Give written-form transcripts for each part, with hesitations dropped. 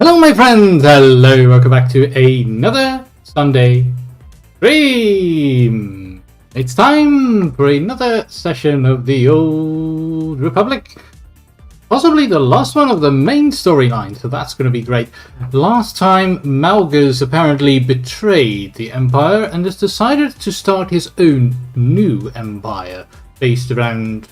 Hello my friends, hello, welcome back to another Sunday stream. It's time for another session of the Old Republic. Possibly the last one of the main storyline, so that's going to be great. Last time, Malgus apparently betrayed the Empire and has decided to start his own new empire based around,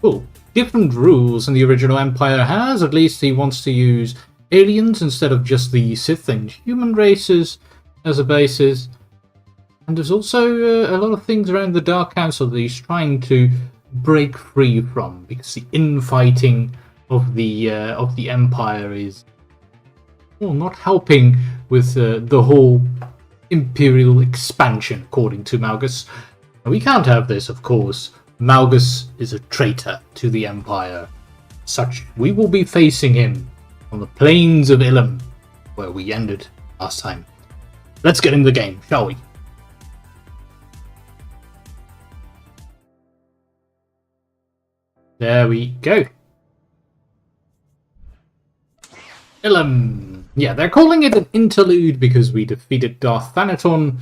well, different rules than the original Empire has. At least he wants to use aliens instead of just the Sith and human races as a basis. And there's also a lot of things around the Dark Council that he's trying to break free from, because the infighting of the Empire is, well, not helping with the whole Imperial expansion, according to Malgus. We can't have this, of course. Malgus is a traitor to the Empire. Such, we will be facing him on the plains of Ilum, where we ended last time. Let's get in the game, shall we? There we go. Ilum. Yeah, they're calling it an interlude because we defeated Darth Thanaton.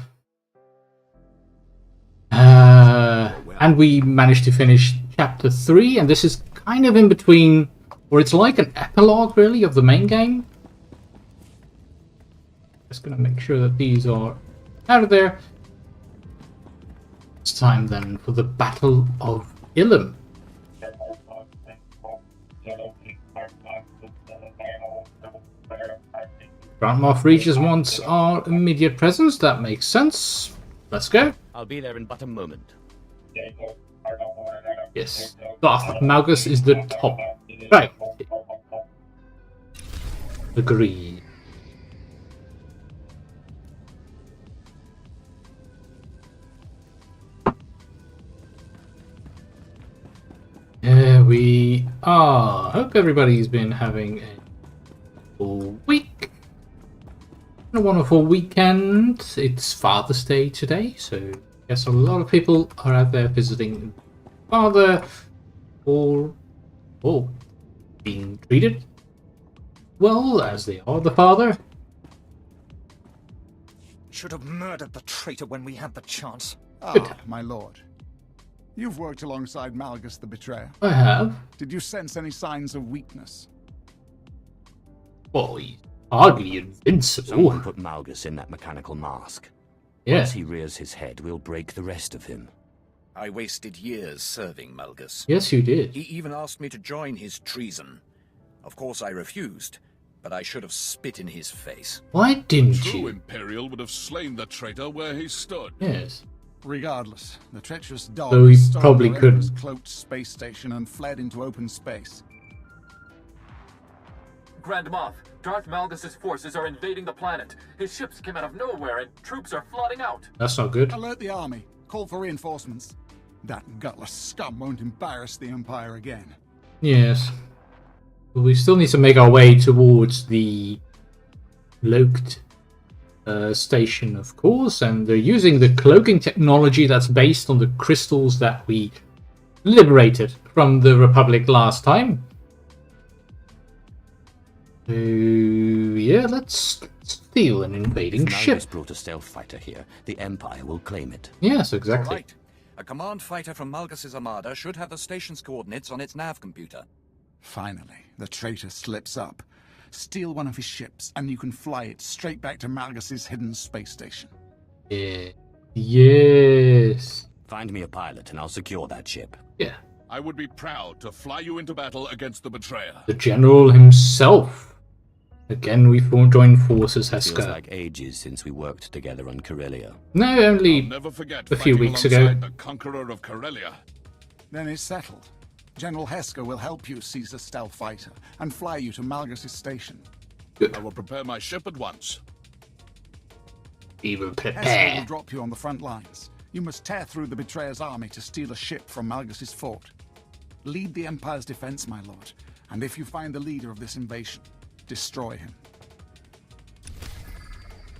And we managed to finish chapter 3, and this is kind of in between, or it's like an epilogue, really, of the main game. Just gonna make sure that these are out of there. It's time then for the Battle of Ilum. Grand Moff Regis wants our immediate presence. That makes sense. Let's go. I'll be there in but a moment. Yes, Darth Malgus is the top. Right. Agreed. There we are. Hope everybody's been having a wonderful week. A wonderful weekend. It's Father's Day today, so I guess a lot of people are out there visiting father, or being treated well as they are the father. Should have murdered the traitor when we had the chance. Ah, my lord. You've worked alongside Malgus the Betrayer. I have. Did you sense any signs of weakness? Well, he's hardly invincible. Someone put Malgus in that mechanical mask. Yeah. Once he rears his head, we'll break the rest of him. I wasted years serving Malgus. Yes, you did. He even asked me to join his treason. Of course I refused, but I should have spit in his face. Why didn't True you? Imperial would have slain the traitor where he stood. Yes. Regardless, the treacherous dog So he stole probably the couldn't. Emperor's cloaked space station and fled into open space. Grand Moff, Darth Malgus' forces are invading the planet. His ships came out of nowhere and troops are flooding out. That's not good. Alert the army. Call for reinforcements. That gutless scum won't embarrass the Empire again. Yes. But we still need to make our way towards the cloaked station, of course, and they're using the cloaking technology that's based on the crystals that we liberated from the Republic last time. So, yeah, let's steal an invading If ship. Malgus brought a stealth fighter here, the Empire will claim it. Yes, All exactly. right. A command fighter from Malgus' armada should have the station's coordinates on its nav computer. Finally, the traitor slips up. Steal one of his ships, and you can fly it straight back to Malgus' hidden space station. Yeah. Yes. Find me a pilot and I'll secure that ship. Yeah. I would be proud to fly you into battle against the betrayer. The General himself. Again, we joined forces, Feels Heska. like ages since we worked together on Corellia. No, I'll only never forget a few fighting weeks ago. alongside the conqueror of Corellia. Then it's settled. General Heska will help you seize the stealth fighter and fly you to Malgus' station. I will prepare my ship at once. even Heska will prepare. drop you on the front lines. You must tear through the Betrayer's army to steal a ship from Malgus' fort. Lead the Empire's defense, my lord, and if you find the leader of this invasion, destroy him.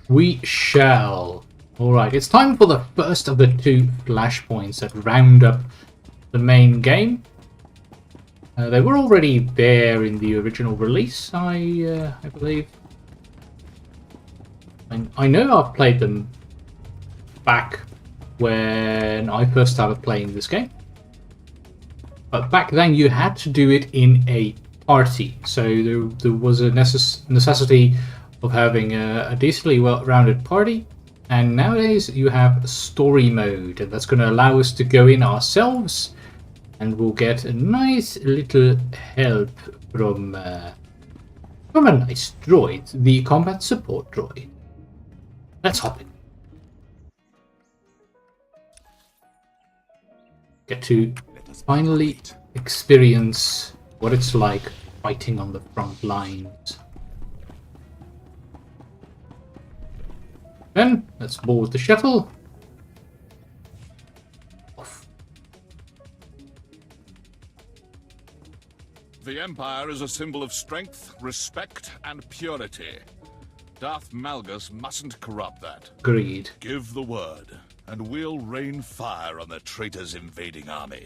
We shall. Alright, it's time for the first of the two flashpoints that round up the main game. They were already there in the original release, I believe. I know I've played them back when I first started playing this game. But back then you had to do it in a party, so there was a necessity of having a decently well-rounded party. And nowadays you have story mode, and that's going to allow us to go in ourselves, and we'll get a nice little help from a nice droid, the combat support droid. Let's hop in. Get to finally experience what it's like fighting on the front lines. Then, let's board the shuttle. Off. The Empire is a symbol of strength, respect, and purity. Darth Malgus mustn't corrupt that. Agreed. Give the word, and we'll rain fire on the Traitor's invading army.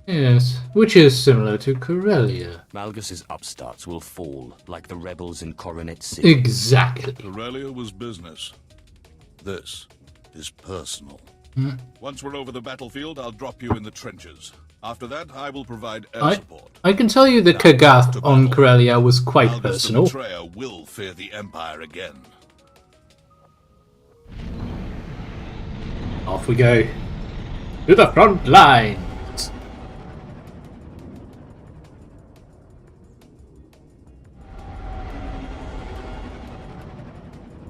Yes, which is similar to Corellia. Malgus's upstarts will fall, like the rebels in Coronet City. Exactly. Corellia was business. This is personal. Once we're over the battlefield, I'll drop you in the trenches. After that, I will provide air support. I can tell you the Kagath on Corellia was quite Malgus personal. the Betrayer will fear the Empire again. Off we go. To the front lines.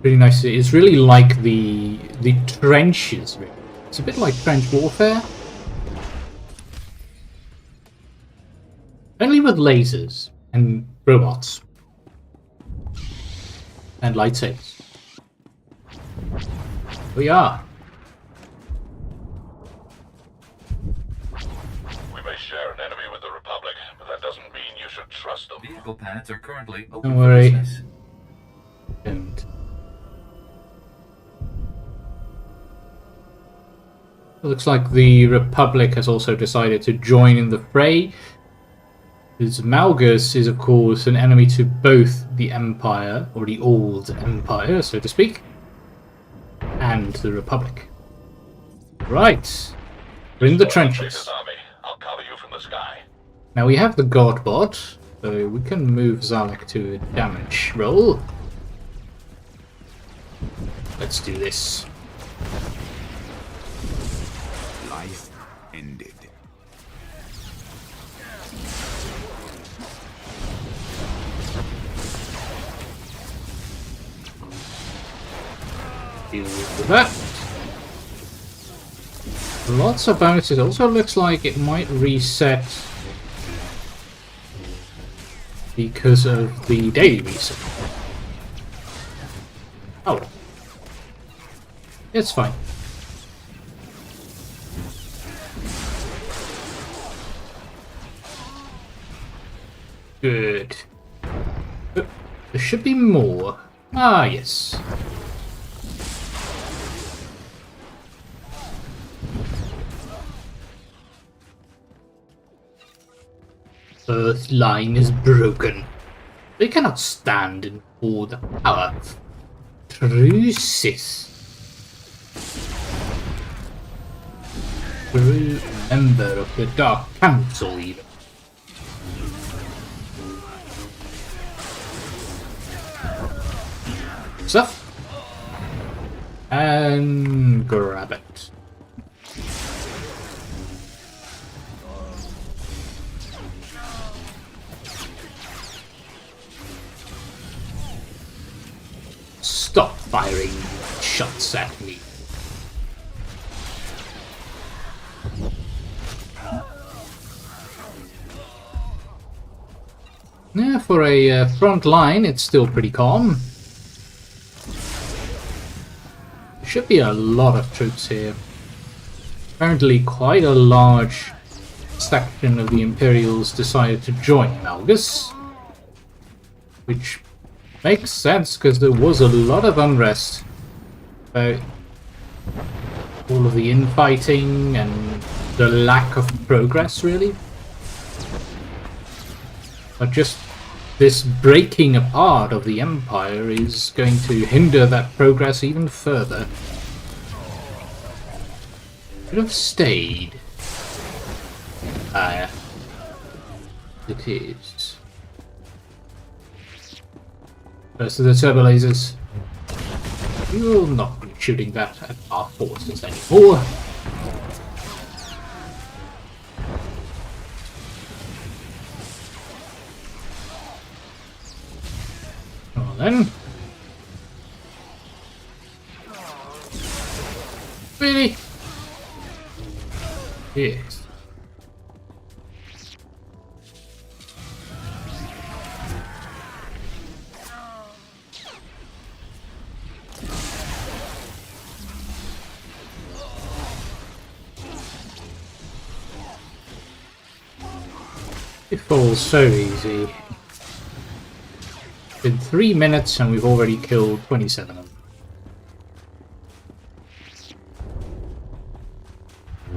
Pretty nice. It's really like the trenches. Really. It's a bit like trench warfare, only with lasers and robots and lightsabers. We are. We may share an enemy with the Republic, but that doesn't mean you should trust them. Vehicle pads are currently open Don't for worry. business. Don't. It looks like the Republic has also decided to join in the fray. Because Malgus is, of course, an enemy to both the Empire, or the old Empire, so to speak, and the Republic. Right. We're in the trenches. Army. I'll cover you from the sky. Now we have the Godbot, so we can move Zalek to a damage roll. Let's do this. Life ended. Deal with that. Lots of bonuses. Also looks like it might reset because of the daily reset. Oh. It's fine. Good. There should be more. Ah, yes. Earth line is broken. They cannot stand in all the power of true Sith. True member of the Dark Council, even. Stuff. And grab it. Stop firing shots at me. Yeah, for a front line, it's still pretty calm. There should be a lot of troops here. Apparently quite a large section of the Imperials decided to join Malgus, which makes sense because there was a lot of unrest about all of the infighting and the lack of progress, really. But just this breaking apart of the Empire is going to hinder that progress even further. Should have stayed. Ah, it is. First of the turbo lasers. We will not be shooting that at our forces anymore. Well then. Really? Yes. It falls so easy. It's been 3 minutes and we've already killed 27 of them.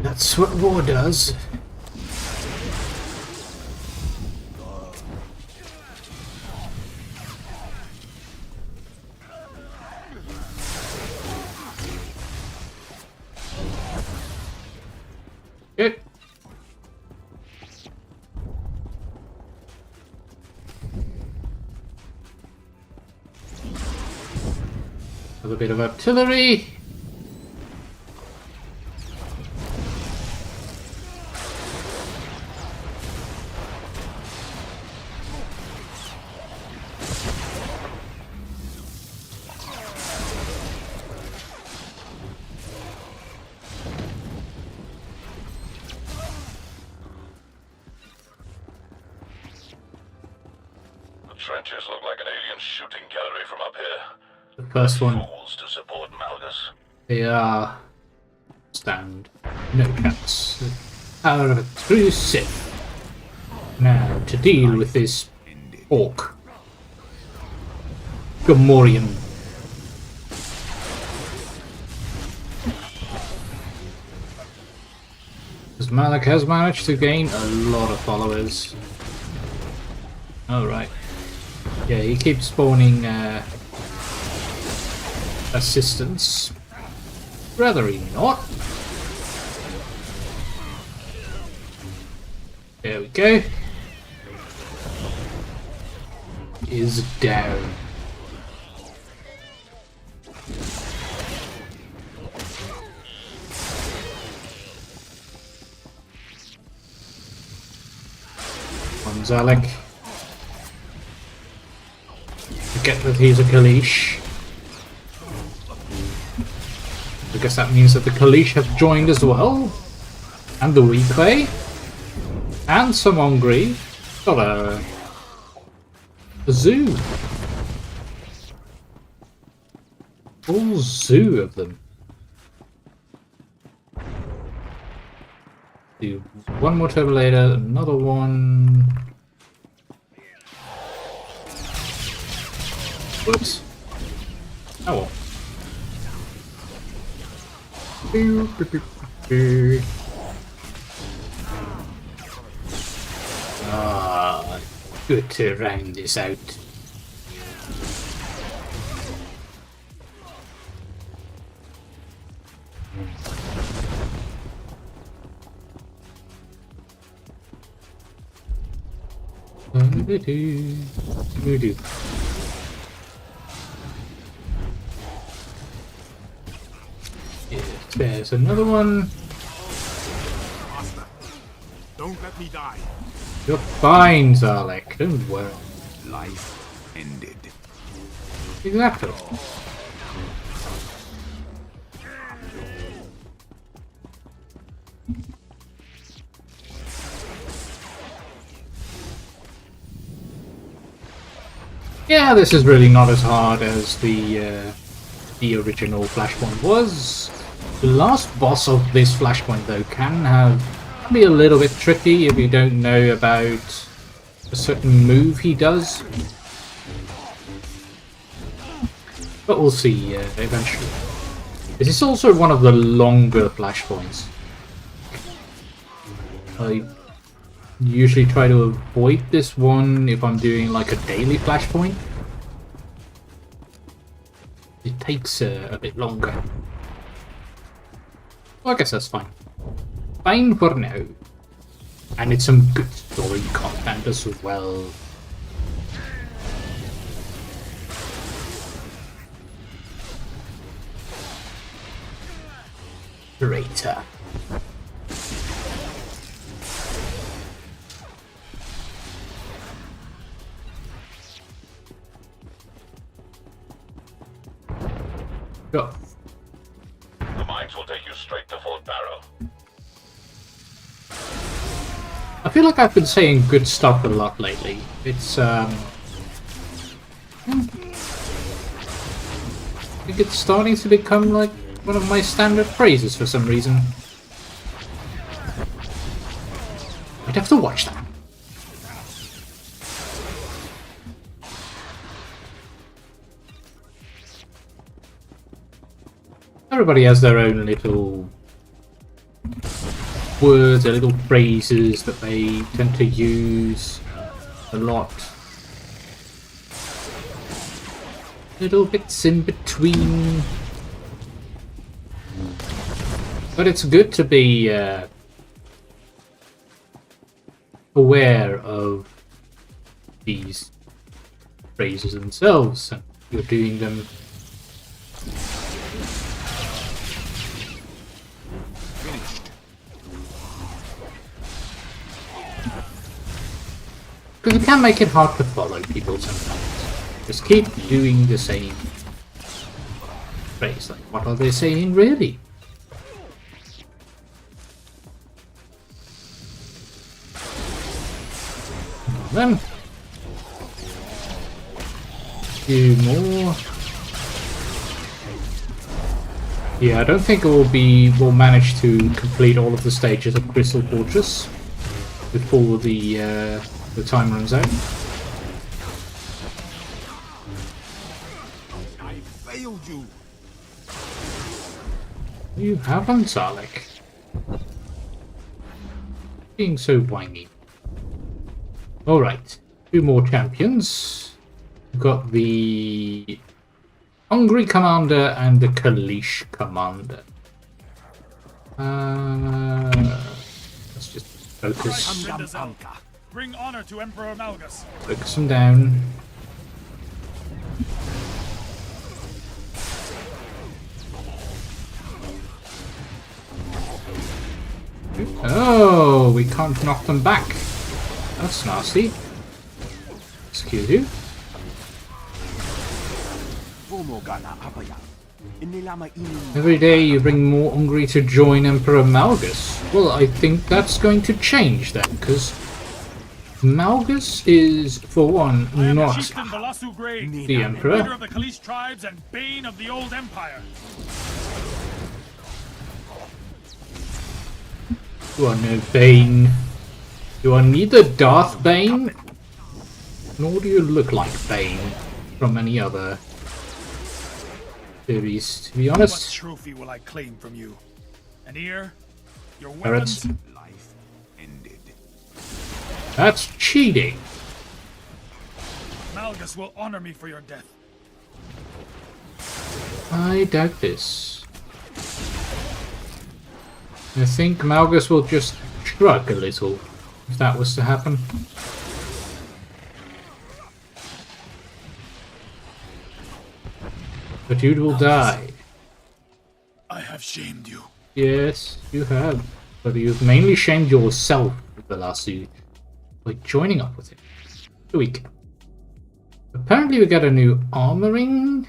That's what war does. Good. A bit of artillery. Trenches look like an alien shooting gallery from up here. The first one. Fools to support Malgus. They are stand. No chance. The power of a true Sith. Now to deal with this orc. Gamorrean. Because Malak has managed to gain a lot of followers. Alright. Yeah, he keeps spawning assistance. Rather he not. There we go. Is down. One Zalek. Forget that he's a Kaleesh. I guess that means that the Kaleesh have joined as well. And the Replay. And some Hungry. Got a zoo. Full zoo of them. Do one more turbo later, another one. Whoops. Oh well. Ah, good to round this out. Yes, there's another one. Don't let me die. You're fine, Zalek. Don't worry. Life ended. Exactly. Yeah, this is really not as hard as the original Flashpoint was. The last boss of this Flashpoint, though, can be a little bit tricky if you don't know about a certain move he does. But we'll see eventually. This is also one of the longer Flashpoints. usually try to avoid this one if I'm doing like a daily flashpoint. It takes a bit longer. Well, I guess that's fine. Fine for now. And it's some good story content as well. Traitor. Go. The mines will take you straight to Fort Barrow. I feel like I've been saying good stuff a lot lately. It's I think it's starting to become like one of my standard phrases for some reason. I'd have to watch that. Everybody has their own little words, their little phrases that they tend to use a lot. Little bits in between. But it's good to be aware of these phrases themselves, and you're doing them. Because it can make it hard to follow people sometimes. Just keep doing the same phrase. Like, what are they saying really? Then few more. Yeah, I don't think we'll manage to complete all of the stages of Crystal Fortress before the time runs out. I failed you. You haven't, Zarek. Being so whiny. Alright, two more champions. We've got the Hungry Commander and the Kalish Commander. Let's just focus. Bring honor to Emperor Malgus. Focus them down. Oh, we can't knock them back. That's nasty. Excuse you. Every day you bring more hungry to join Emperor Malgus. Well, I think that's going to change then, because Malgus is, for one, not the Emperor. Leader of the Kalish tribes and bane of the old empire. You are no Bane. You are neither Darth Bane, nor do you look like Bane from any other series, to be honest. What trophy will I claim from you? An ear? Your Parrots. weapons? Life ended. That's cheating. Malgus will honor me for your death. I doubt this. I think Malgus will just shrug a little if that was to happen. But you will die. I have shamed you. Yes, you have. But you've mainly shamed yourself, Velasu, by joining up with him. The week. Apparently we got a new armoring.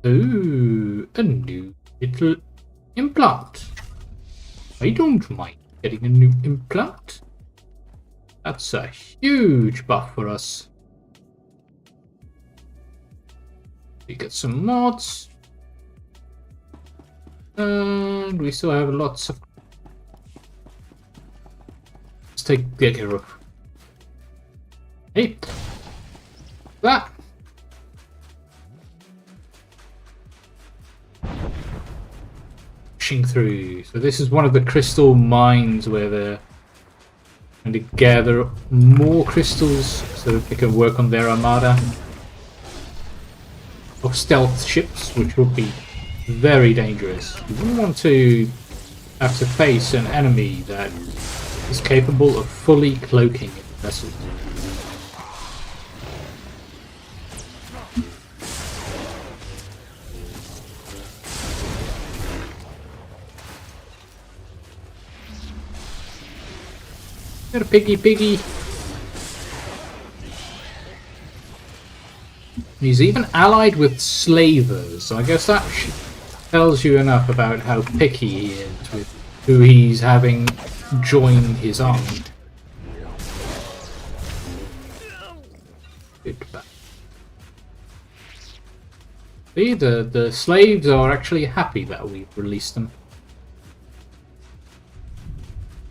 Ooh, a new little implant. I don't mind getting a new implant. That's a huge buff for us. We get some mods. And we still have lots of... Let's take the hero. Hey! That! Pushing through. So this is one of the crystal mines where the and to gather more crystals so that they can work on their armada of stealth ships, which would be very dangerous. You wouldn't want to have to face an enemy that is capable of fully cloaking a vessel. Got a piggy. He's even allied with slavers, so I guess that tells you enough about how picky he is with who he's having join his army. Goodbye. See, the slaves are actually happy that we've released them.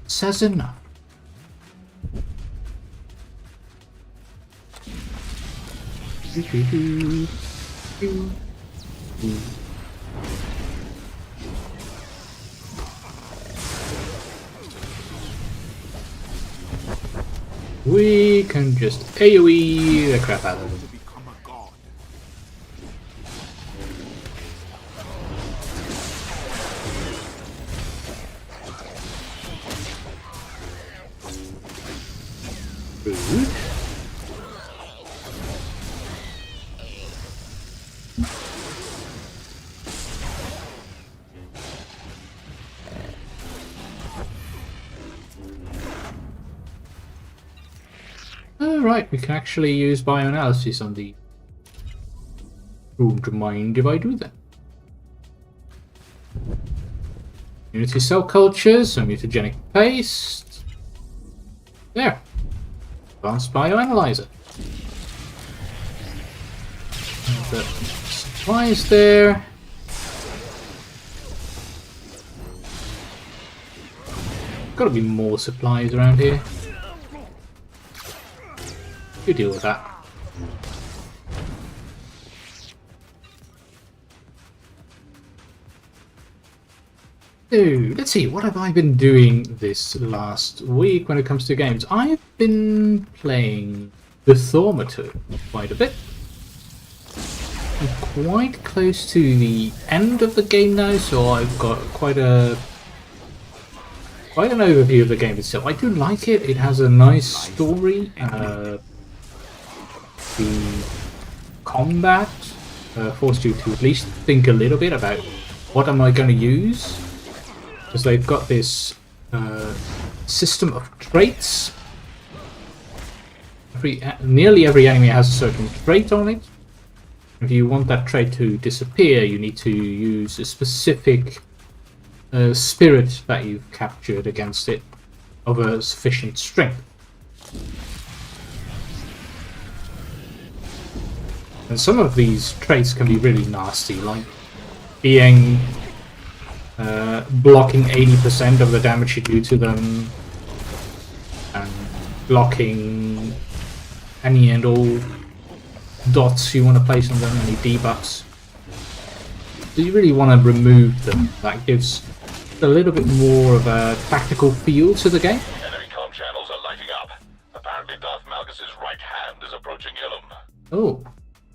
Says enough. We can just AoE the crap out of them. Rude. Alright, we can actually use bioanalysis on the... Wouldn't mind if I do that. Unity cell cultures, some mutagenic paste. There. Advanced bioanalyzer. The supplies there. Gotta be more supplies around here. You deal with that. So, let's see, what have I been doing this last week when it comes to games? I've been playing the Thaumaturge quite a bit. I'm quite close to the end of the game now, so I've got quite an overview of the game itself. I do like it. It has a nice story. The combat forced you to at least think a little bit about what am I going to use, because they've got this system of traits. Nearly every enemy has a certain trait on it. If you want that trait to disappear, you need to use a specific spirit that you've captured against it of a sufficient strength. And some of these traits can be really nasty, like being blocking 80% of the damage you do to them, and blocking any and all dots you want to place on them, any debuffs. So you really want to remove them. That gives a little bit more of a tactical feel to the game. Enemy comm channels are lighting up. Apparently Darth Malgus' right hand is approaching Ilum. Oh.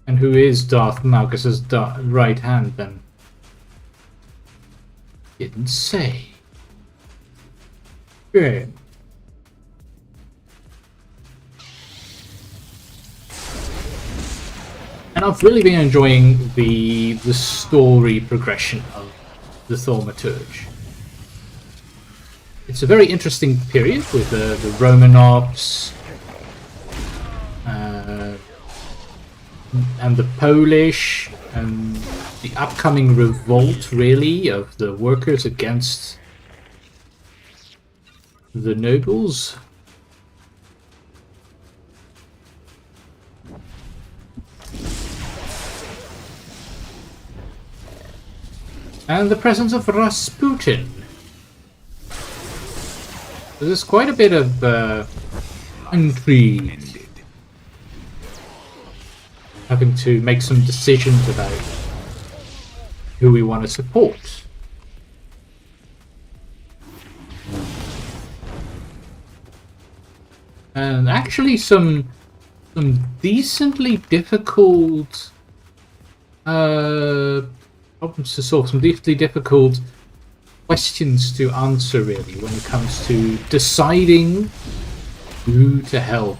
And who is Darth Malgus' right hand then? Didn't say. Good. And I've really been enjoying the story progression of the Thaumaturge. It's a very interesting period with the Romanovs, and the Polish, and the upcoming revolt, really, of the workers against the nobles. And the presence of Rasputin. There's quite a bit of intrigue. Having to make some decisions about who we want to support. And actually some decently difficult problems to solve, some deeply difficult questions to answer, really, when it comes to deciding who to help.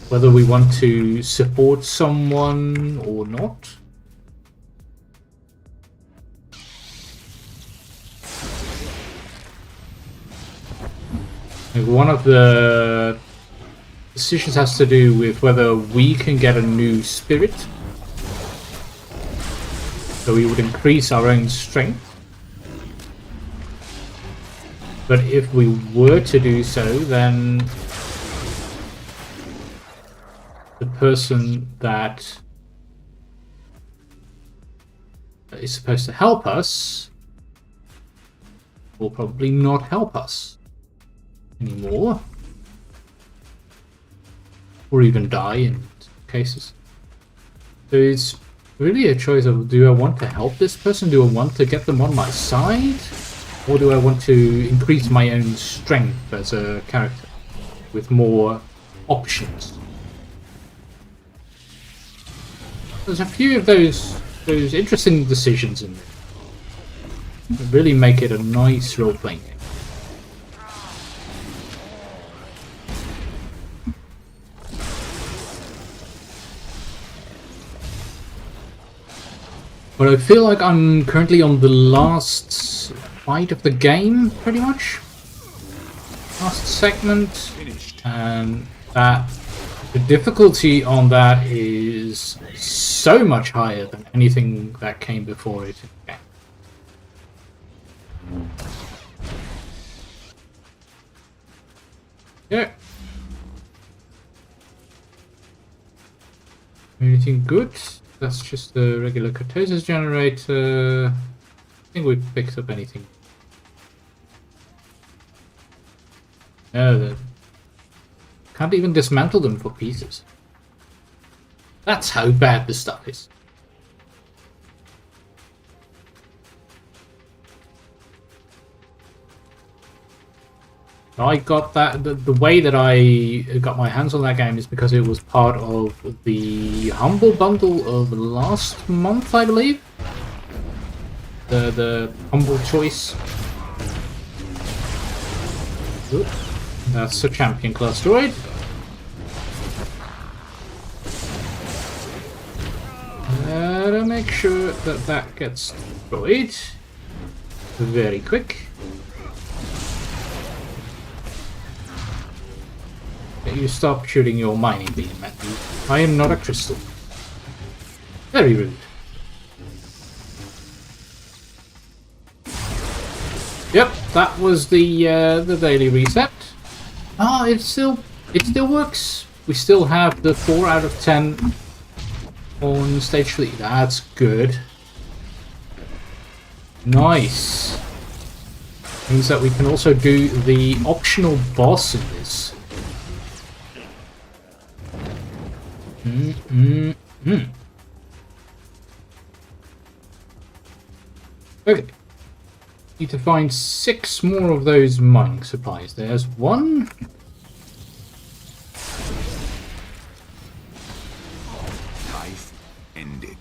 Whether we want to support someone or not. Like, one of the decisions has to do with whether we can get a new spirit. So we would increase our own strength. But if we were to do so, then the person that is supposed to help us will probably not help us anymore. Or even die in cases. So it's really a choice of, do I want to help this person? Do I want to get them on my side? Or do I want to increase my own strength as a character with more options? There's a few of those interesting decisions in there that really make it a nice role-playing game. But I feel like I'm currently on the last fight of the game, pretty much. Last segment. And that the difficulty on that is so much higher than anything that came before it. Okay. Yeah. Anything good? That's just the regular kurtosis generator. I think we picked up anything. No, can't even dismantle them for pieces. That's how bad this stuff is. I got that. The way that I got my hands on that game is because it was part of the Humble Bundle of last month, I believe. The Humble Choice. Oop, that's a champion class droid. Gotta make sure that that gets destroyed very quick. You stop shooting your mining beam at me. I am not a crystal. Very rude. Yep, that was the daily reset. Ah, it still works. We still have the 4 out of 10 on stage 3. That's good. Nice. Means that we can also do the optional boss in this. Okay. Need to find 6 more of those mining supplies. There's 1. Life ended.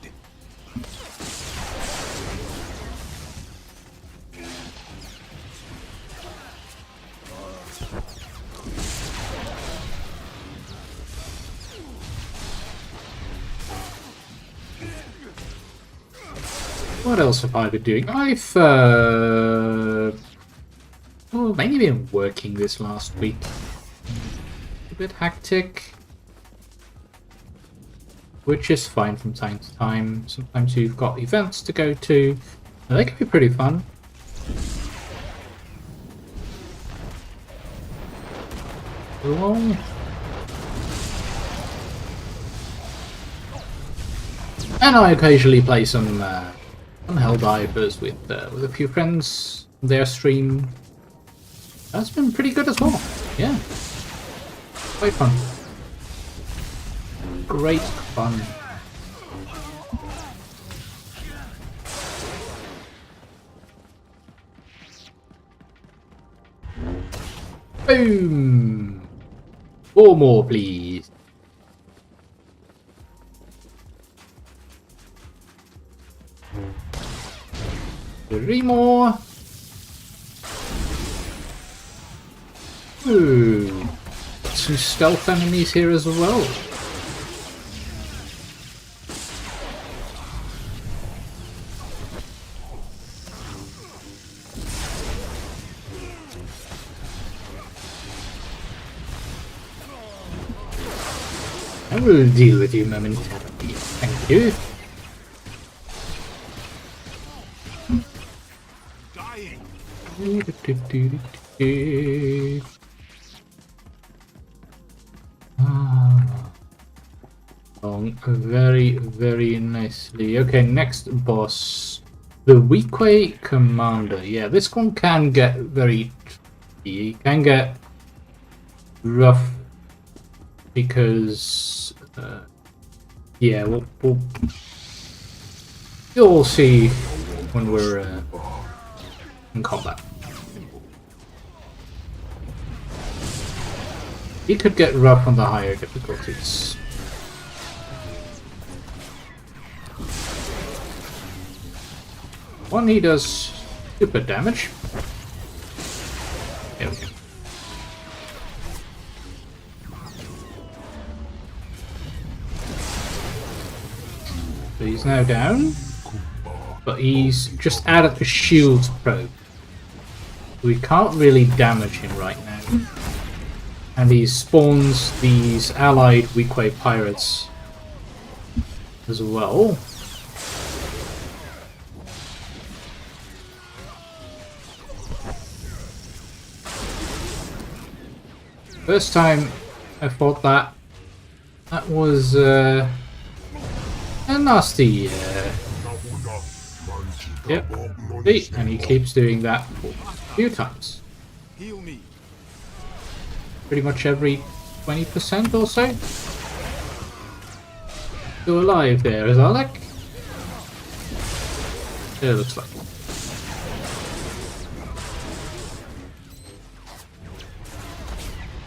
What else have I been doing? I've mainly been working this last week. A bit hectic, which is fine from time to time. Sometimes you've got events to go to, and they can be pretty fun. Long. And I occasionally play some Helldivers with a few friends on their stream. That's been pretty good as well. Yeah, quite fun. Great fun. Boom! 4 more, please. Three more. Ooh. Some stealth enemies here as well. I will deal with you momentarily. Thank you. Very, very nicely. Okay, next boss. The Weequay Commander. Yeah, this one can get very tricky. It can get rough because yeah, you'll see when we're in combat. He could get rough on the higher difficulties. One, he does super damage. There we go. So he's now down, but he's just added a shield probe. We can't really damage him right now. And he spawns these allied Weequay pirates as well. First time I fought that was a nasty. Yep, see, and he keeps doing that for a few times. Heal me. Pretty much every 20% or so. Still alive there, is Alec? Yeah, it looks like.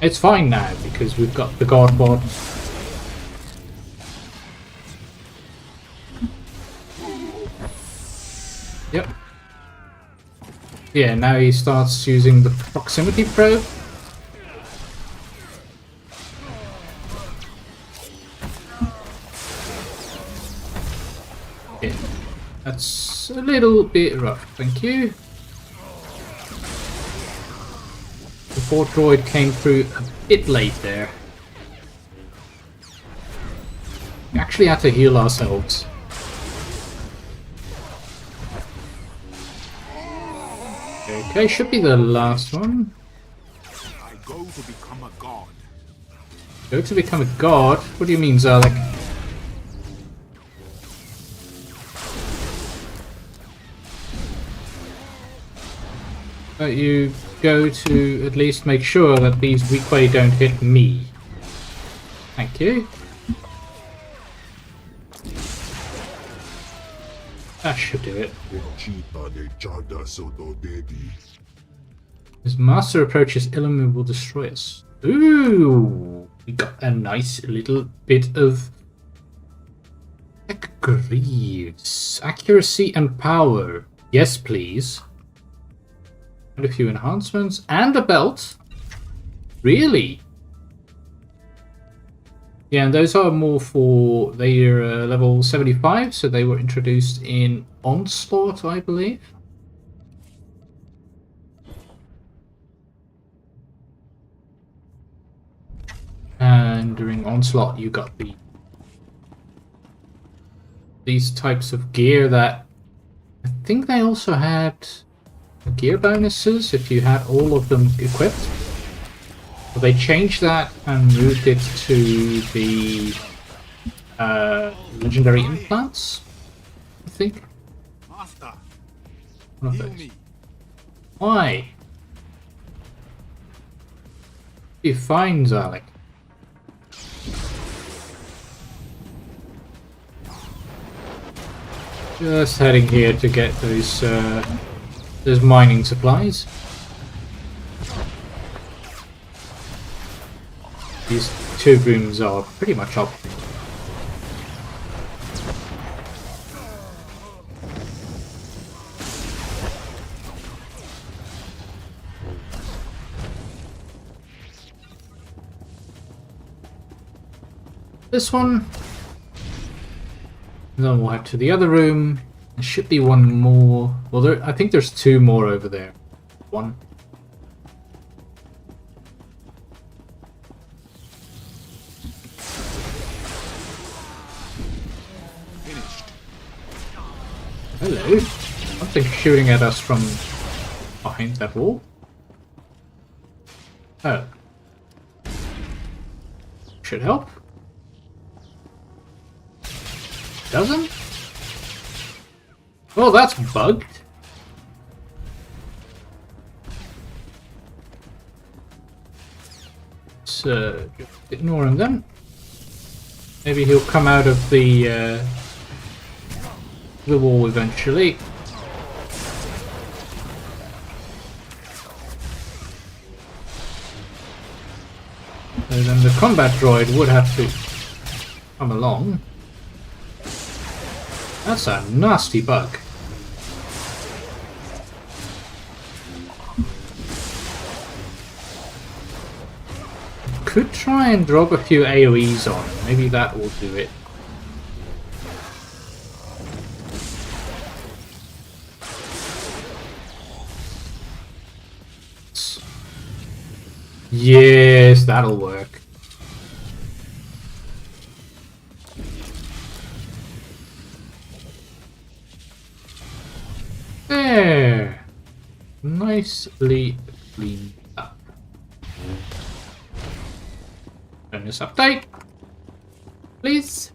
It's fine now because we've got the God Bod. Yep. Yeah, now he starts using the proximity probe. Okay. That's a little bit rough, thank you. The Fort Droid came through a bit late there. We actually had to heal ourselves. Okay, should be the last one. I go to become a god. Go to become a god? What do you mean, Zalek? But you go to at least make sure that these Weequay don't hit me. Thank you. That should do it. As Master approaches, Ilum will destroy us. Ooh! We got a nice little bit of tech greaves. Accuracy and power. Yes, please. And a few enhancements. And a belt. Really? Yeah, and those are more for, they're level 75, so they were introduced in Onslaught, I believe. And during Onslaught you got these types of gear that I think they also had gear bonuses if you had all of them equipped. But they changed that and moved it to the legendary implants, I think. Master, One of heal those. me. Why? Be fine, Zalek. Just heading here to get those mining supplies. These two rooms are pretty much up. This one. Then we'll head to the other room. There should be one more. Well, I think there's two more over there. One. Hello. Something shooting at us from behind that wall. Oh. Should help. Doesn't? Oh, that's bugged. So, just ignore him then. Maybe he'll come out of the wall eventually. And then the combat droid would have to come along. That's a nasty bug. Could try and drop a few AoEs on him. Maybe that will do it. Yes, that'll work. There. Nicely cleaned up. Run this update, please.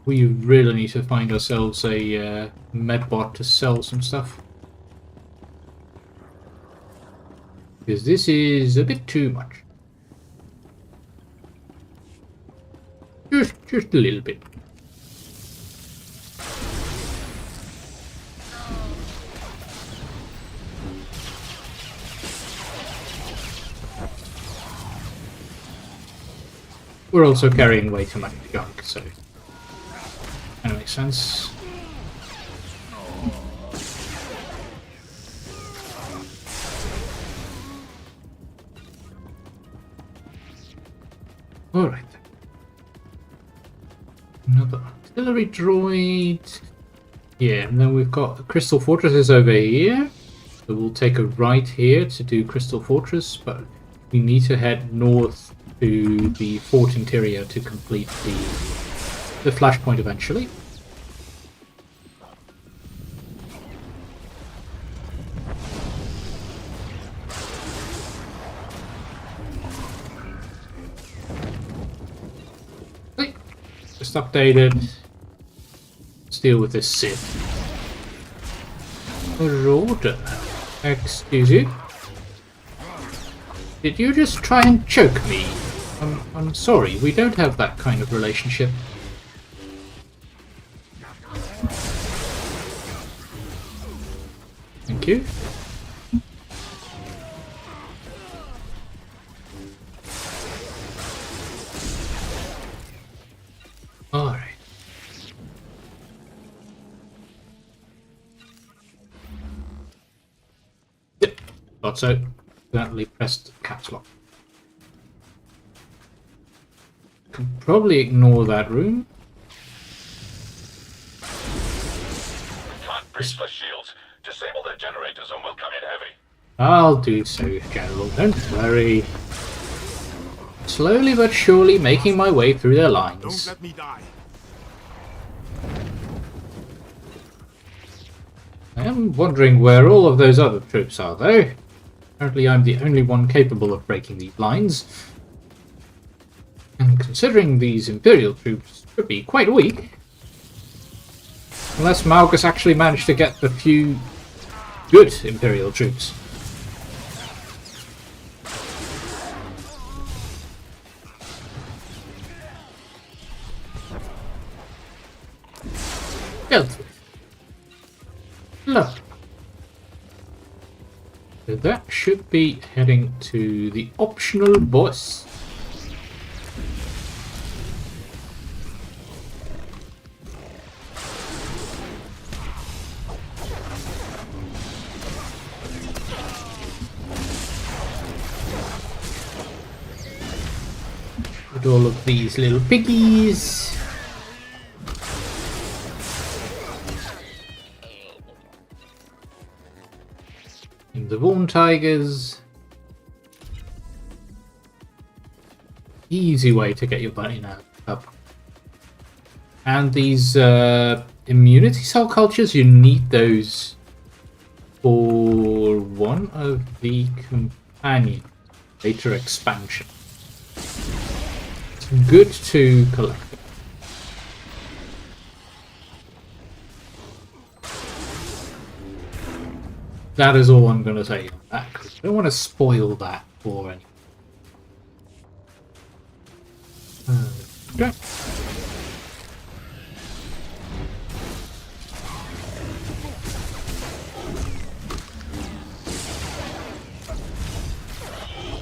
We really need to find ourselves a medbot to sell some stuff. Because this is a bit too much. Just a little bit. We're also carrying way too much junk, so that makes sense. Alright. Another artillery droid. Yeah, and then we've got the Crystal Fortresses over here. So we'll take a right here to do Crystal Fortress, but we need to head north to the fort interior to complete the flashpoint eventually. Just updated. Let's deal with this Sith. Order. Excuse you. Did you just try and choke me? I'm sorry, we don't have that kind of relationship. Thank you. Alright. Yep, thought so. Accidentally pressed caps lock. Can probably ignore that room. Can't breach the shields. Disable the generators and we'll come in heavy. I'll do so, General. Don't worry. Slowly but surely making my way through their lines. Don't let me die. I am wondering where all of those other troops are, though. Apparently I'm the only one capable of breaking these lines. And considering these Imperial troops could be quite weak. Unless Malgus actually managed to get the few good Imperial troops. Look. that should be heading to the optional boss. With all of these little piggies. The Vaughan Tigers. Easy way to get your bunny now up. And these immunity cell cultures, you need those for one of the companion later expansion. It's good to collect. That is all I'm going to say on that, because I don't want to spoil that for anyone. Okay.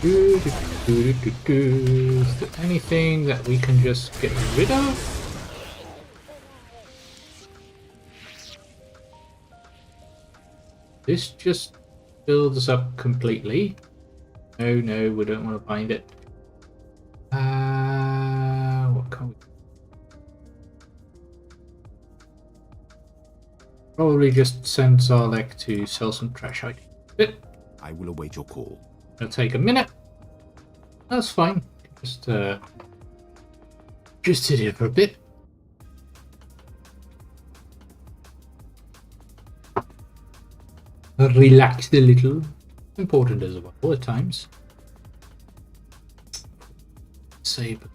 Is there anything that we can just get rid of? This just builds up completely. No, no, we don't want to bind it. What can we... Probably just send Zarlek to sell some trash items. I will await your call. It'll take a minute. That's fine. Just sit here for a bit. Relax a little. Important as well at times. Save.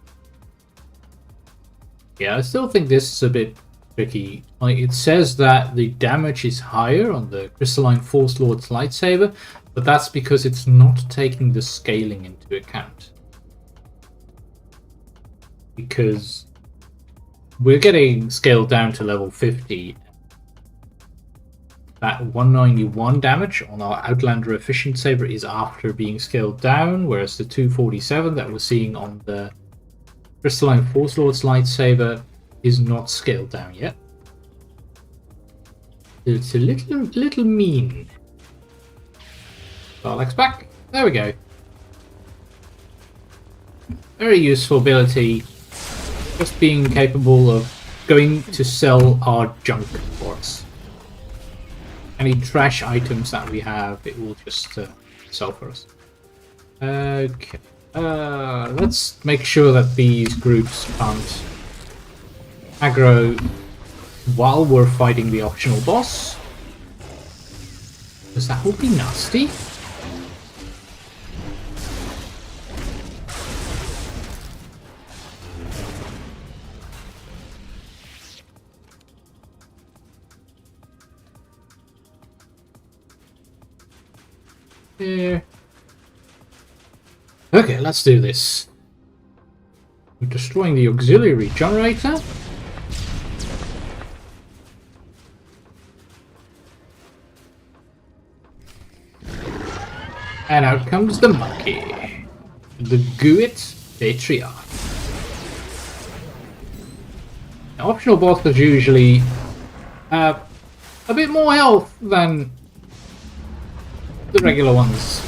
Yeah, I still think this is a bit tricky. Like, it says that the damage is higher on the Crystalline Force Lord's lightsaber, but that's because it's not taking the scaling into account. Because we're getting scaled down to level 50. That 191 damage on our Outlander Efficient Saber is after being scaled down, whereas the 247 that we're seeing on the Crystalline Force Lord's lightsaber is not scaled down yet. It's a little mean. Dalek's back. There we go. Very useful ability. Just being capable of going to sell our junk for us. Any trash items that we have, it will just sell for us. Okay. Let's make sure that these groups can't aggro while we're fighting the optional boss. Because that would be nasty. There. Okay, let's do this. We're destroying the auxiliary generator. And out comes the monkey. The Guit Patriarch. Now, optional bosses usually have a bit more health than the regular ones.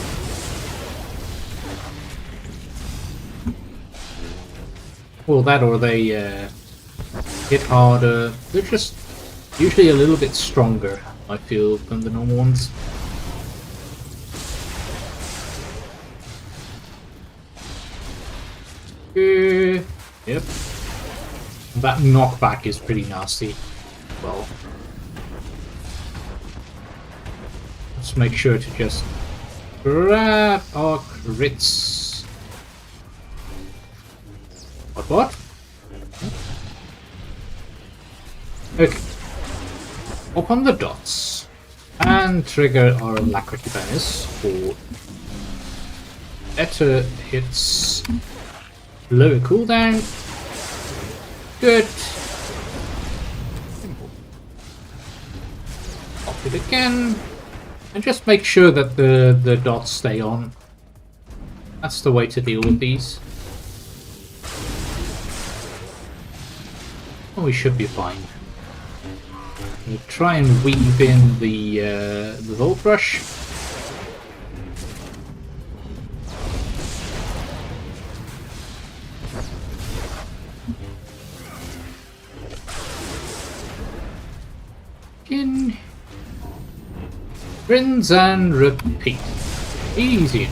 Well, that or they hit harder. They're just usually a little bit stronger, I feel, than the normal ones. Yep. That knockback is pretty nasty. Well, let's make sure to just grab our crits. What? Okay. Open the dots and trigger our alacrity bonus for better hits. Lower cooldown. Good. Simple. Pop it again. And just make sure that the dots stay on. That's the way to deal with these. Oh, we should be fine. We'll try and weave in the Volt Rush. In. Rinse and repeat. Easy.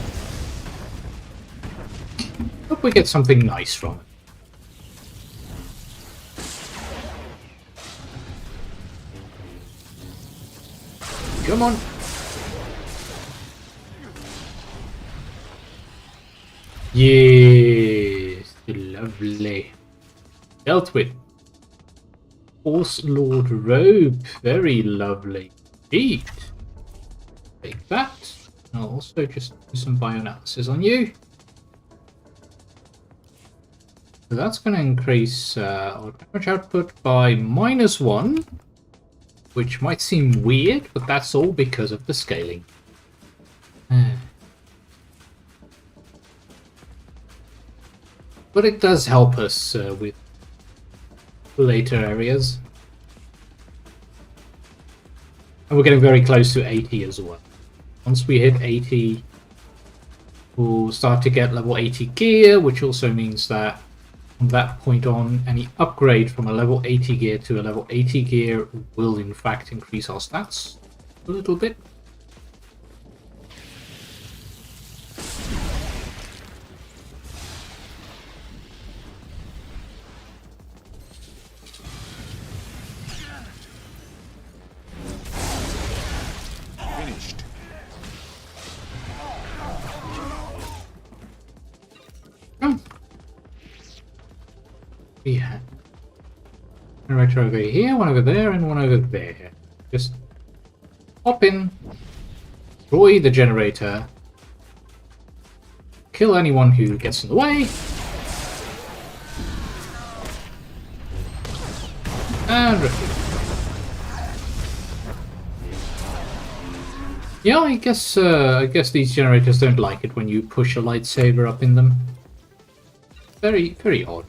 Hope we get something nice from it. Come on. Yes, lovely. Dealt with. Force Lord Robe, very lovely indeed. Take that. I'll also just do some bioanalysis on you. So that's going to increase our damage output by -1, which might seem weird, but that's all because of the scaling. But it does help us with later areas. And we're getting very close to 80 as well. Once we hit 80, we'll start to get level 80 gear, which also means that from that point on, any upgrade from a level 80 gear to a level 80 gear will in fact increase our stats a little bit. Finished. We have generator over here, one over there, and one over there. Just hop in, destroy the generator, kill anyone who gets in the way, and repeat. Yeah, I guess these generators don't like it when you push a lightsaber up in them. Very, very odd.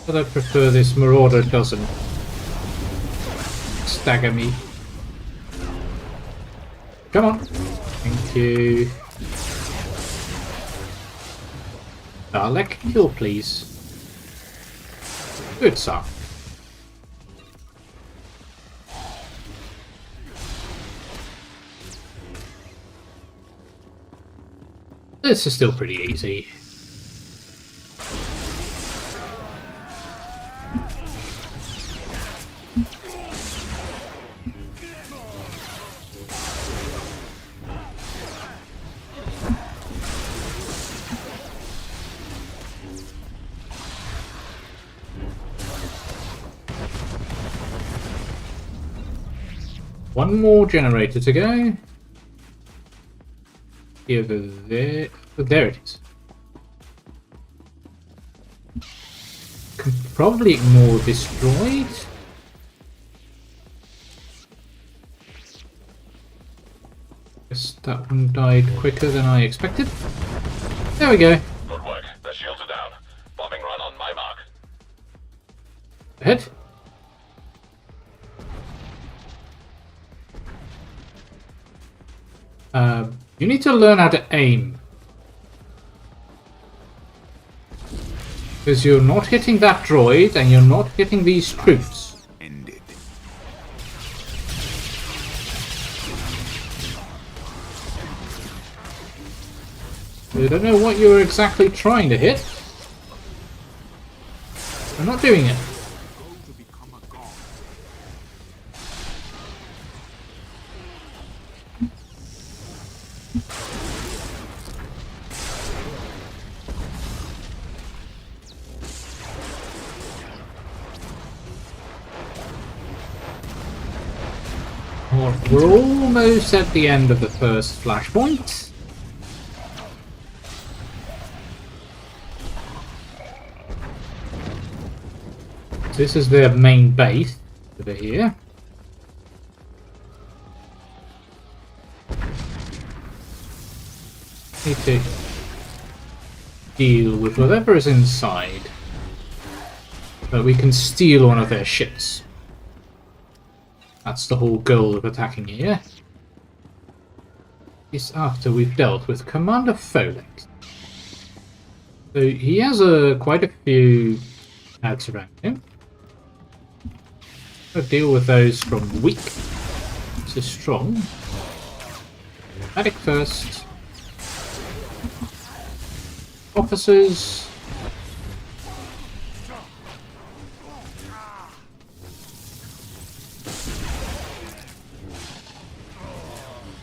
But I prefer this Marauder doesn't stagger me. Come on. Thank you. Dalek, kill please. Good sir. This is still pretty easy. One more generator to go. Over there. Oh, there it is. Can probably ignore destroyed. Guess that one died quicker than I expected. There we go. Good work. The shields are down. Bombing run on my mark. Ahead. You need to learn how to aim. Because you're not hitting that droid and you're not hitting these troops. Ended. I don't know what you're exactly trying to hit. I'm not doing it. We're almost at the end of the first flashpoint. This is their main base. over here. Need to deal with whatever is inside, so we can steal one of their ships. That's the whole goal of attacking here. Is after we've dealt with Commander Folek. So he has quite a few ads around him. I'll deal with those from weak to strong. Medic first. Officers.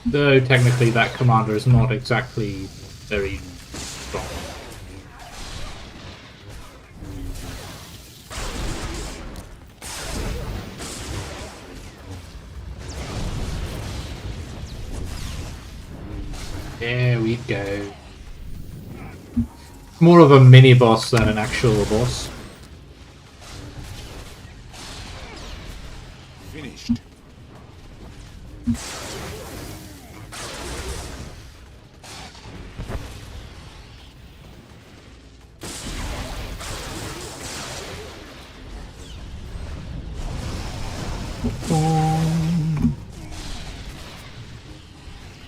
Though technically that commander is not exactly very strong. There we go. More of a mini boss than an actual boss. Finished.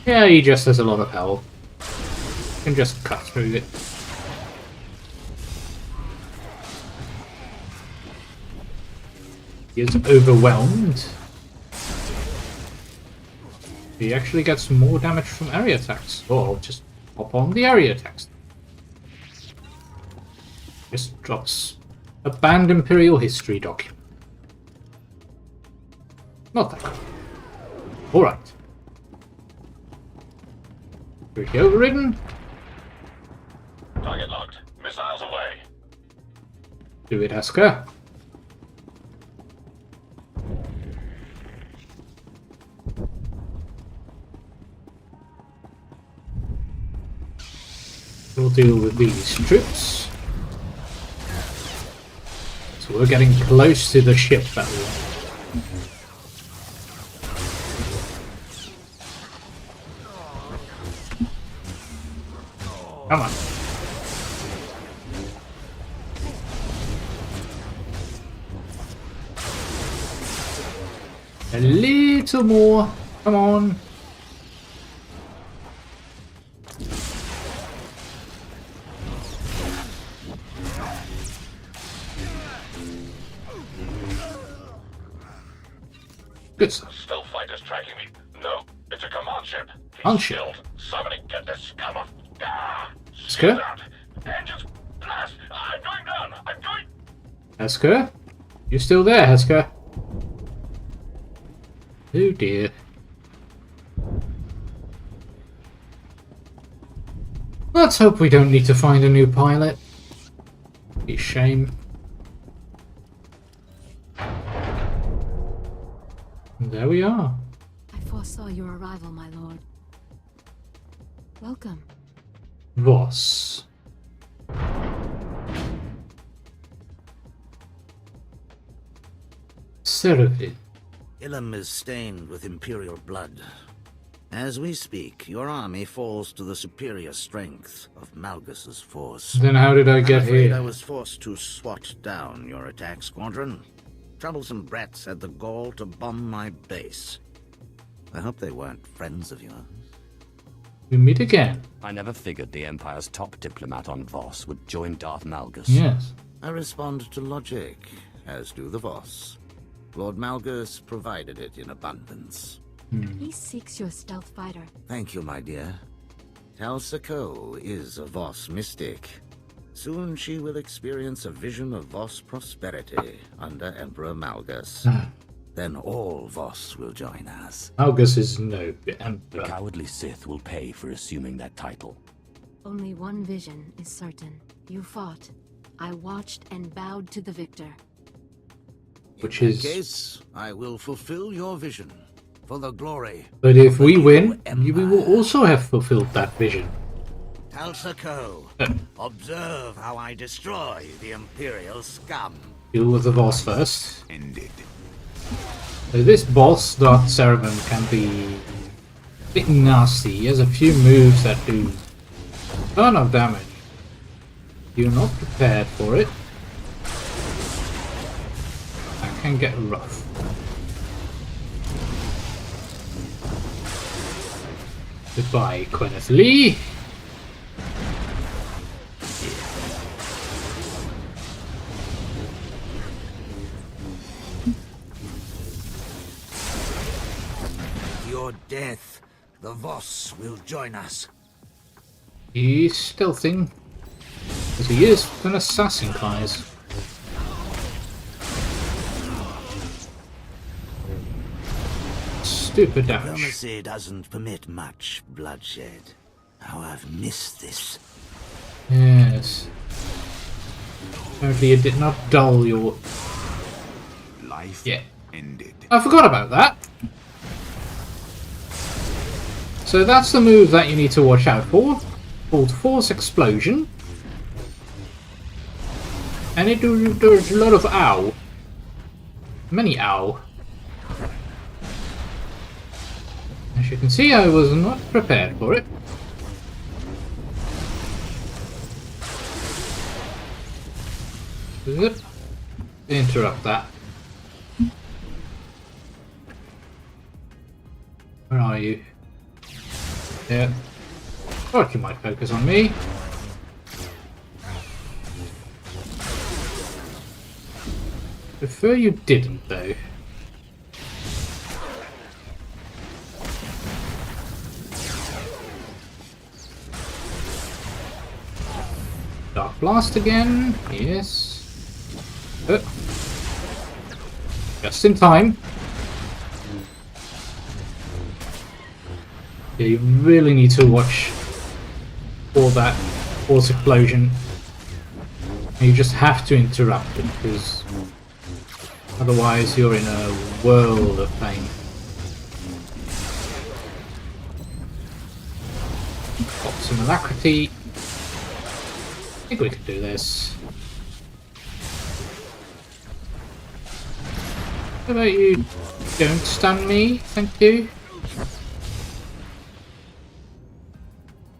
Yeah, he just has a lot of health. Can just cut through it. He is overwhelmed. He actually gets more damage from area attacks. Or I'll just hop on the area attacks. Just drops a banned Imperial history document. Not that good. Alright. Pretty overridden. Target locked. Missiles away. Do it, Asker. We'll deal with these troops. So we're getting close to the ship that we want. Come on. A little more. Come on. Good stuff. Stealth fighters tracking me. No, it's a command ship. Command ship. Killed. Somebody get this scum off. Ah, Asker? out. Engines blast. I'm going down. I'm going. Hesker? You still there, Hesker? Oh dear. Let's hope we don't need to find a new pilot. Be a shame. And there we are. I foresaw your arrival, my lord. Welcome. Voss. Seraphim. Ilum is stained with Imperial blood. As we speak, your army falls to the superior strength of Malgus's force. Then how did I get I'm afraid here? I was forced to swat down your attack squadron. Troublesome brats had the gall to bomb my base. I hope they weren't friends of yours. We meet again. I never figured the Empire's top diplomat on Voss would join Darth Malgus. Yes. I respond to logic, as do the Voss. Lord Malgus provided it in abundance. He seeks your stealth fighter. Thank you, my dear. Talsako is a Voss mystic. Soon she will experience a vision of Voss prosperity under Emperor Malgus. Then all Voss will join us. Malgus is no The emperor. cowardly Sith will pay for assuming that title. Only one vision is certain. You fought. I watched and bowed to the victor. Which In is. that case, I will fulfill your vision for the glory. But if we of the win, evil we will empire. also have fulfilled that vision. Talsako, observe how I destroy the Imperial scum. Deal with the boss first. Ended. So this boss, Darth Cerebin, can be a bit nasty. He has a few moves that do a ton of damage. You're not prepared for it. That can get rough. Goodbye, Gwyneth Lee. Your death, the Voss will join us. He's stealthing, because he is an assassin, guys. Stupid damage. Diplomacy doesn't permit much bloodshed. How I've missed this. Yes. Apparently it did not dull your... Life ended. I forgot about that. So that's the move that you need to watch out for. Called Force Explosion. And it does a lot of ow. Many ow. As you can see, I was not prepared for it. Zip. Interrupt that. Where are you? Yeah. Thought you might focus on me. Prefer you didn't, though. Dark Blast again. Yes. Just in time. Yeah, you really need to watch for that force explosion. You just have to interrupt it, because otherwise you're in a world of pain. Pop some alacrity. I think we can do this. How about you don't stun me? Thank you.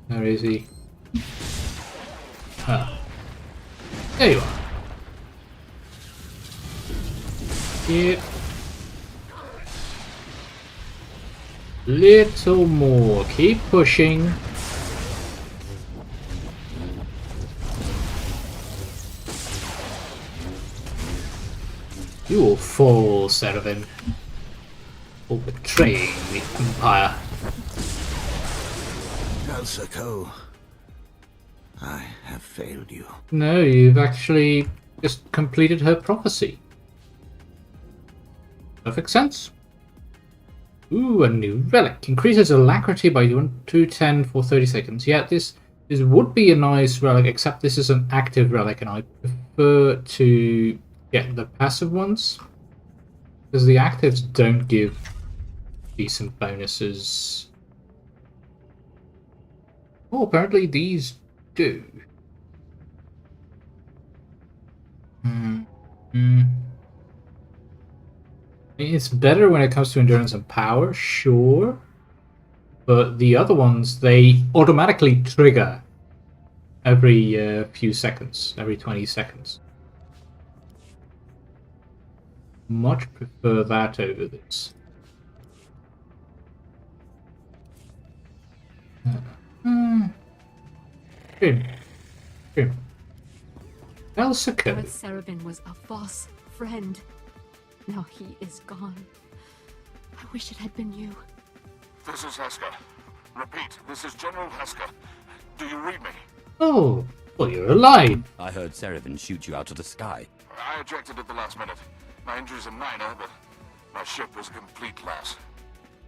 Where is he? Ah. There you are. Yep. Little more. Keep pushing. You will fall, Cerebin, for betraying the Empire. Elsako, I have failed you. No, you've actually just completed her prophecy. Perfect sense. Ooh, a new relic. Increases alacrity by 210 for 30 seconds. Yeah, this would be a nice relic, except this is an active relic, and I prefer to get the passive ones, because the actives don't give decent bonuses. Oh, apparently these do. It's better when it comes to endurance and power, sure, but the other ones, they automatically trigger every few seconds, every 20 seconds. Much prefer that over this. Elsaka. Darth Cerebin was a Voss friend. Now he is gone. I wish it had been you. This is Heska. Repeat, this is General Heska. Do you read me? Oh, well, you're alive. I heard Cerebin shoot you out of the sky. I ejected at the last minute. My injuries are minor, but my ship was a complete loss.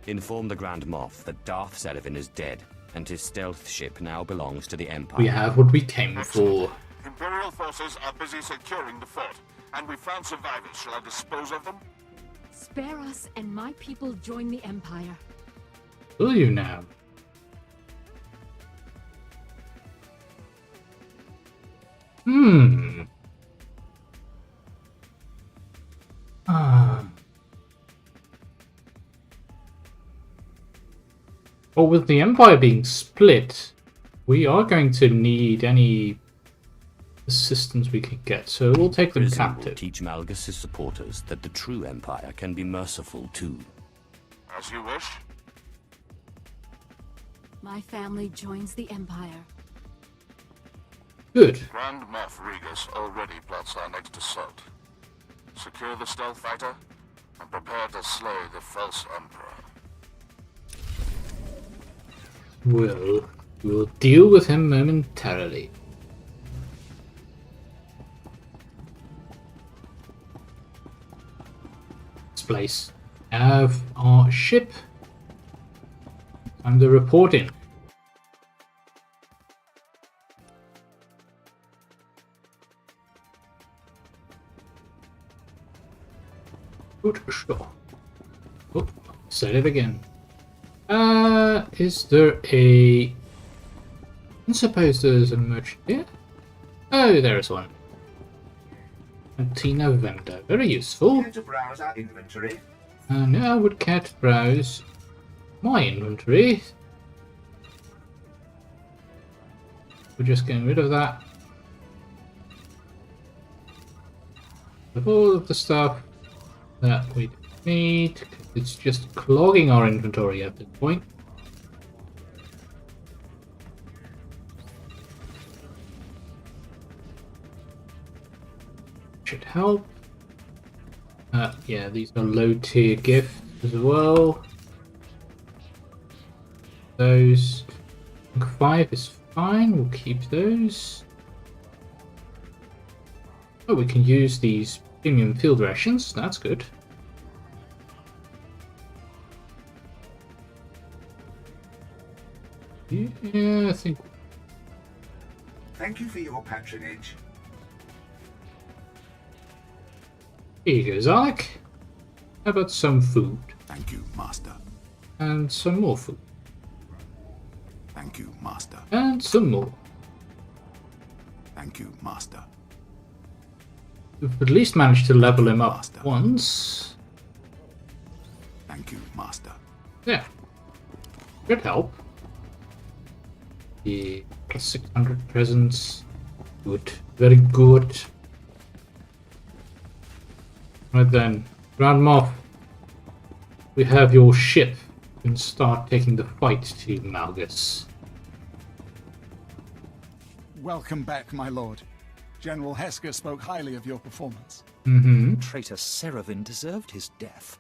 Inform the Grand Moff that Darth Cerebin is dead, and his stealth ship now belongs to the Empire. We have what we came for. Imperial forces are busy securing the fort, and we found survivors. Shall I dispose of them? Spare us and my people join the Empire. Will you now? Well, with the Empire being split, we are going to need any assistance we can get, so we'll take them Prison will captive. teach Malgus' supporters that the true Empire can be merciful too. As you wish. My family joins the Empire. Good. Grand Moff Regus already plots our next assault. Secure the stealth fighter and prepare to slay the false Emperor. We'll deal with him momentarily. This place. Have our ship. Time to report in. Good sure. Oh, said it again. Is there a... I suppose there's a merchant here? Oh, there's one. Cantina vendor. Very useful. To browse our inventory. Now I would care to browse my inventory. We're just getting rid of that. Of all of the stuff that we don't need. It's just clogging our inventory at this point. Should help. Yeah, these are low tier gifts as well. Those 5 is fine, we'll keep those. Oh, we can use these premium field rations, that's good. Yeah, I think. Thank you for your patronage. Here you go, Zarek. How about some food? Thank you, Master. And some more food. Thank you, Master. And some more. Thank you, Master. We've at least managed to level him up once. Thank you, Master. Yeah. Should help. Yeah, plus 600 presents. Good. Very good. Right then. Grand Moff. We have your ship. You can start taking the fight to Malgus. Welcome back, my lord. General Hesker spoke highly of your performance. Traitor Serevin deserved his death.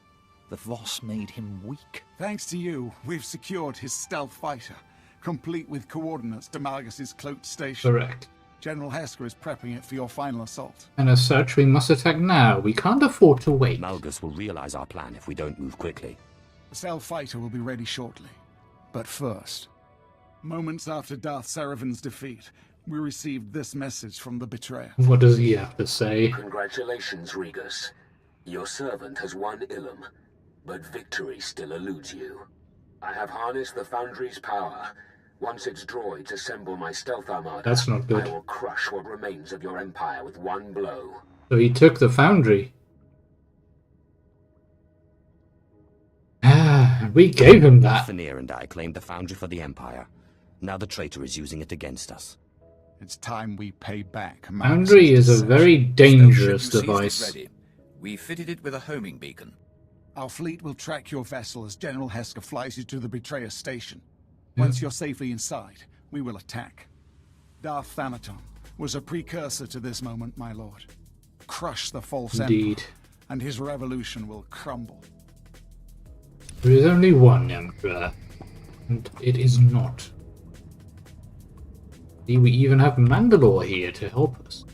The Voss made him weak. Thanks to you, we've secured his stealth fighter, complete with coordinates to Malgus' cloaked station. Correct. General Hesker is prepping it for your final assault. And as such, we must attack now. We can't afford to wait. Malgus will realize our plan if we don't move quickly. The stealth fighter will be ready shortly. But first, moments after Darth Serevin's defeat, we received this message from the betrayer. What does he have to say? Congratulations, Regus. Your servant has won Ilum, but victory still eludes you. I have harnessed the Foundry's power. Once its droids assemble my stealth armada, That's not good. I will crush what remains of your empire with one blow. So he took the Foundry. We gave him that. Fenir and I claimed the Foundry for the Empire. Now the traitor is using it against us. It's time we pay back. Foundry is a very dangerous device. Ready. We fitted it with a homing beacon. Our fleet will track your vessel as General Hesker flies you to the betrayer station. Once you're safely inside, we will attack. Darth Thanaton was a precursor to this moment, my lord. Crush the false Indeed. Emperor, and his revolution will crumble. There is only one Emperor, and it is not. See, we even have Mandalore here to help us.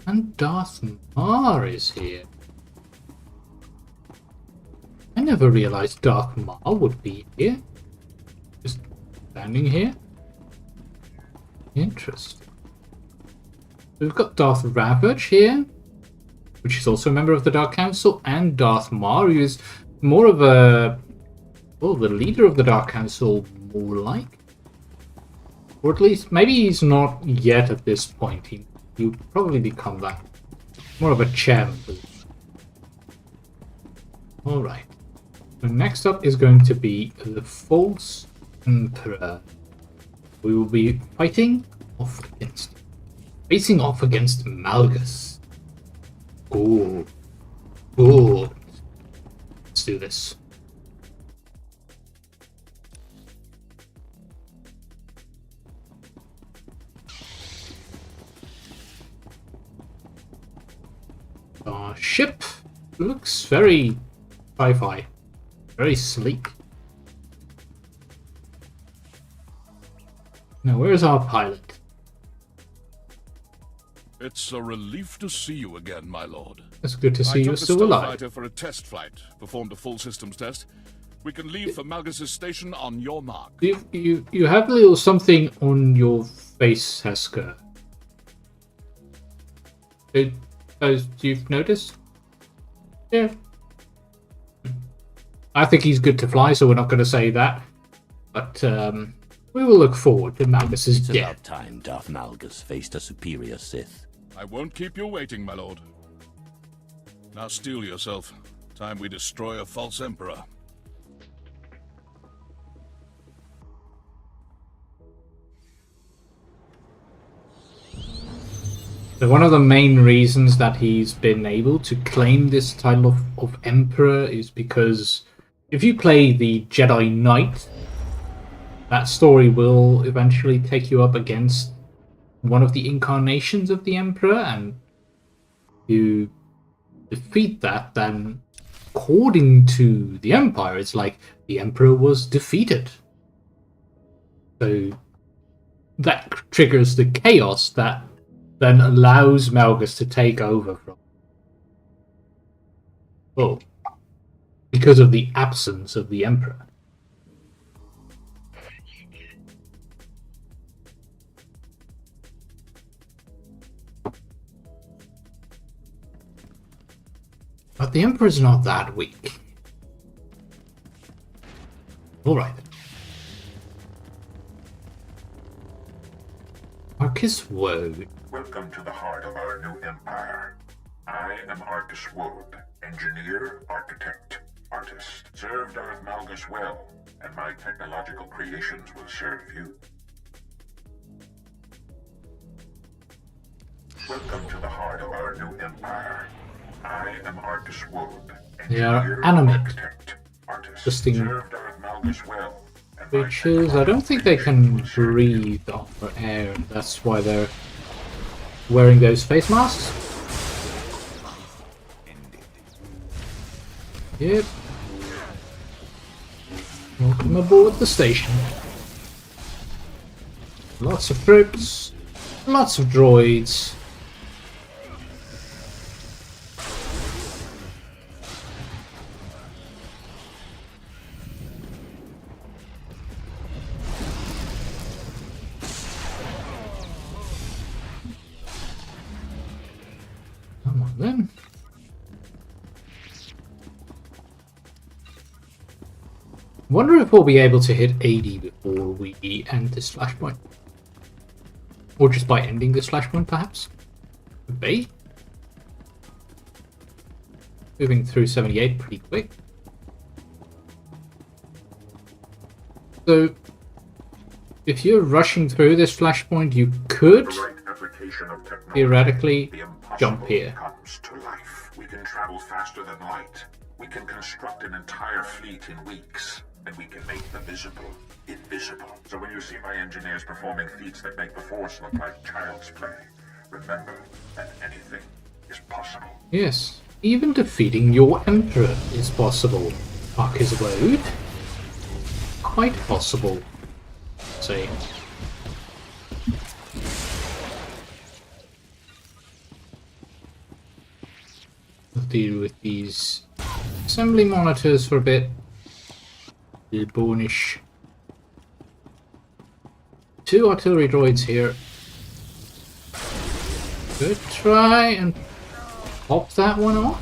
And Darth Mar is here. I never realized Darth Mar would be here. Just standing here. Interesting. We've got Darth Ravage here, which is also a member of the Dark Council, and Darth Mar, who is more of a... well, the leader of the Dark Council, more like. Or at least, maybe he's not yet at this point. He'll probably become that. More of a chairman. Alright. So next up is going to be the False Emperor. We will be facing off against Malgus. Good. Good. Let's do this. Our ship looks very sci-fi, very sleek. Now, where's our pilot? It's a relief to see you again, my lord. It's good to see you still alive. I took the for a test flight, performed a full systems test. We can leave for Malgus' station on your mark. You have a little something on your face, Hesker. As you've noticed? Yeah. I think he's good to fly, so we're not going to say that. But we will look forward to Malgus' death. It's about time Darth Malgus faced a superior Sith. I won't keep you waiting, my lord. Now steel yourself. Time we destroy a false emperor. So one of the main reasons that he's been able to claim this title of Emperor is because if you play the Jedi Knight, that story will eventually take you up against one of the incarnations of the Emperor, and you defeat that, then according to the Empire, it's like the Emperor was defeated. So that triggers the chaos that then allows Malgus to take over from. Oh, because of the absence of the Emperor. But the Emperor's not that weak. Alright. Arcus Woad. Welcome to the heart of our new empire. I am Arcus Woad, engineer, architect, artist. Serve Darth Malgus well, and my technological creations will serve you. Welcome to the heart of our new empire. I am Arcus Woad, They are engineer, animate. architect, artist. Interesting Serve Darth Malgus well. And my creatures. I don't think they can breathe off the air. That's why they're wearing those face masks. Yep. Welcome aboard the station. Lots of troops, lots of droids. Come on then. Wonder if we'll be able to hit 80 before we end this flashpoint. Or just by ending this flashpoint, perhaps? Could be. Moving through 78 pretty quick. So, if you're rushing through this flashpoint, you could theoretically jump here. Comes to life. We can travel faster than light. We can construct an entire fleet in weeks, and we can make the visible invisible. So when you see my engineers performing feats that make the Force look like child's play, remember that anything is possible. Yes, even defeating your Emperor is possible. Arcus Woad. Quite possible. Say. We'll deal with these assembly monitors for a bit. The bonish. 2 artillery droids here. Good try and pop that one off.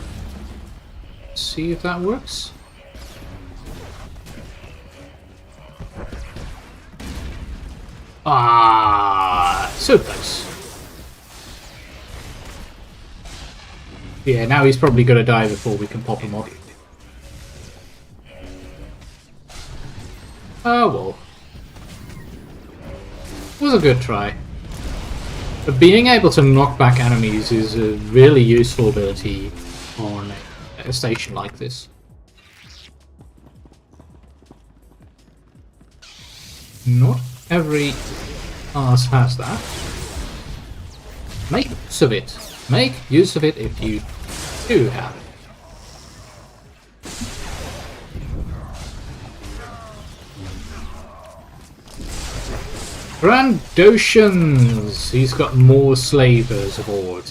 See if that works. Ah, so close. Yeah, now he's probably going to die before we can pop him off. Oh well. It was a good try. But being able to knock back enemies is a really useful ability on a station like this. Not every class has that. Make use of it. Make use of it if you do have it. Trandoshans! He's got more slavers aboard.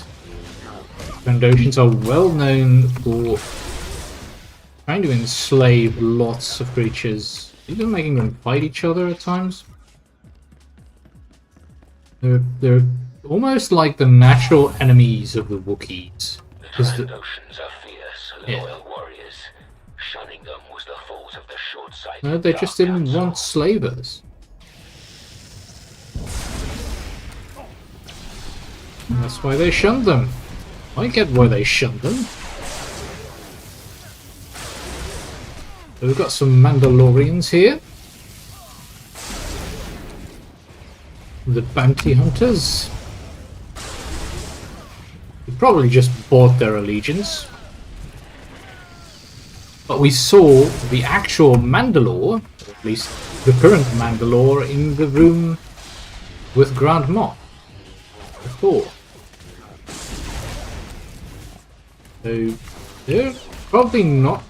Trandoshans are well known for trying to enslave lots of creatures, even making them fight each other at times. They're almost like the natural enemies of the Wookiees. The Trandoshans are fierce, loyal warriors. Shunning them was the fault of the short-sighted. No, they just didn't want slavers. And that's why they shunned them. I get why they shunned them. So we've got some Mandalorians here. The bounty hunters. They probably just bought their allegiance. But we saw the actual Mandalore, or at least the current Mandalore, in the room with Grand Moff before. So they're probably not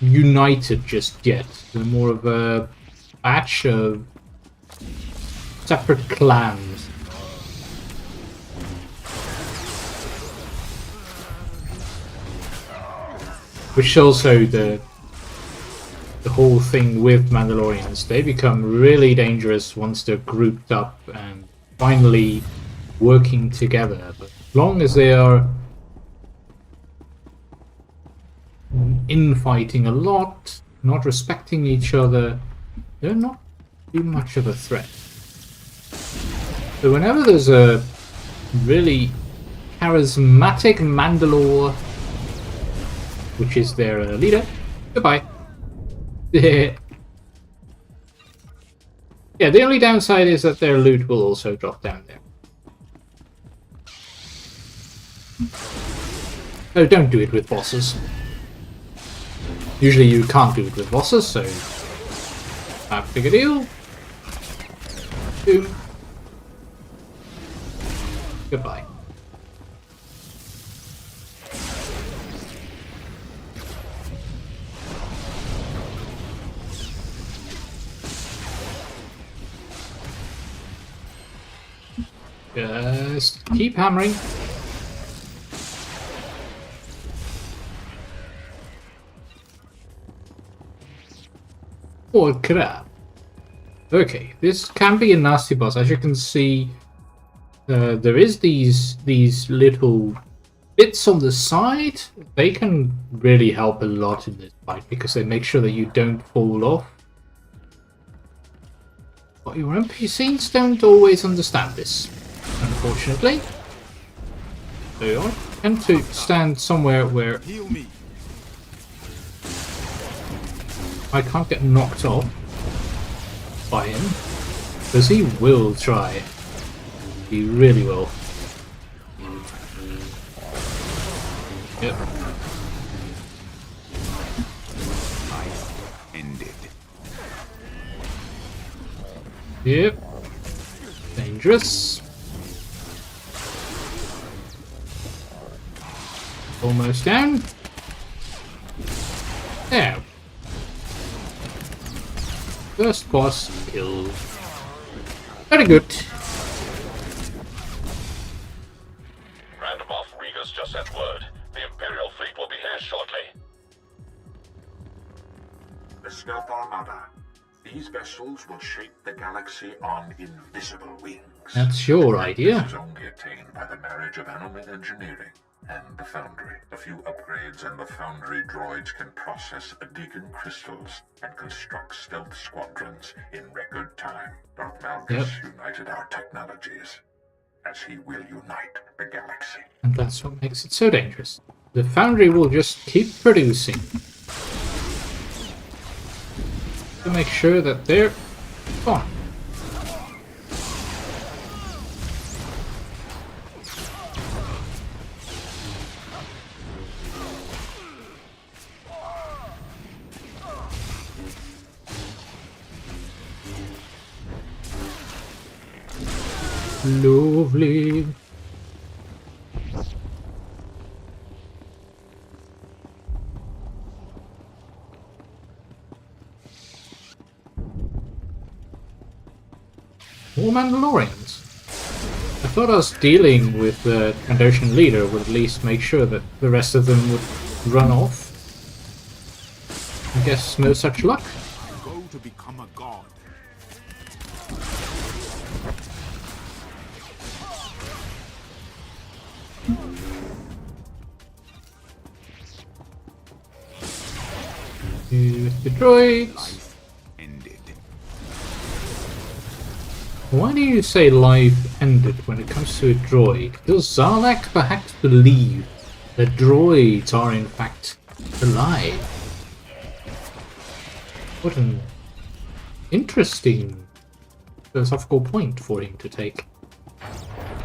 united just yet. They're more of a batch of separate clans. Which is also the whole thing with Mandalorians. They become really dangerous once they're grouped up and finally working together. But as long as they are infighting a lot, not respecting each other, they're not too much of a threat. So whenever there's a really charismatic Mandalore, which is their leader, goodbye. Yeah, the only downside is that their loot will also drop down there. Oh, don't do it with bosses. Usually you can't do it with bosses, so not big a deal. Boom. Goodbye. Just keep hammering. Oh crap. Okay, this can be a nasty boss. As you can see, there is these little bits on the side. They can really help a lot in this fight because they make sure that you don't fall off. But your NPCs don't always understand this, unfortunately. So I tend to stand somewhere where I can't get knocked off by him, because he will try. He really will. Yep. Ended. Yep. Dangerous. Almost down. There. First boss killed. Very good. Grand Moff Regus just sent word. The Imperial fleet will be here shortly. The Stealth Armada. These vessels will shape the galaxy on invisible wings. That's your idea. This is only attained by the marriage of animal engineering and the Foundry. A few upgrades and the Foundry droids can process Adigan crystals and construct stealth squadrons in record time. Darth Malgus united our technologies, as he will unite the galaxy. And that's what makes it so dangerous. The Foundry will just keep producing. to make sure that they're gone. Lovely. More Mandalorians. I thought us dealing with the Trandoshan leader would at least make sure that the rest of them would run off. I guess no such luck. Go to become a god. With the droids. Life ended. Why do you say life ended when it comes to a droid? Does Zarlak perhaps believe that droids are in fact alive? What an interesting philosophical point for him to take.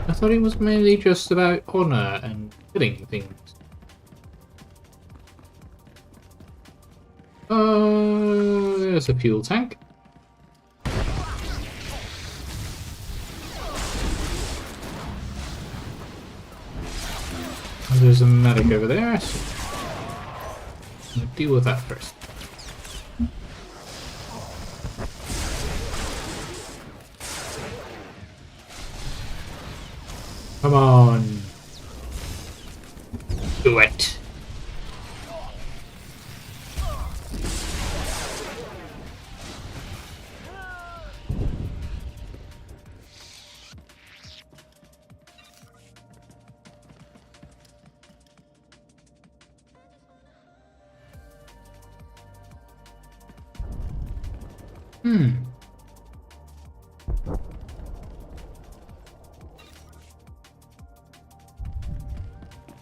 I thought it was mainly just about honor and killing things. There's a fuel tank. And there's a medic over there, so I'm gonna deal with that first. Come on. Do it.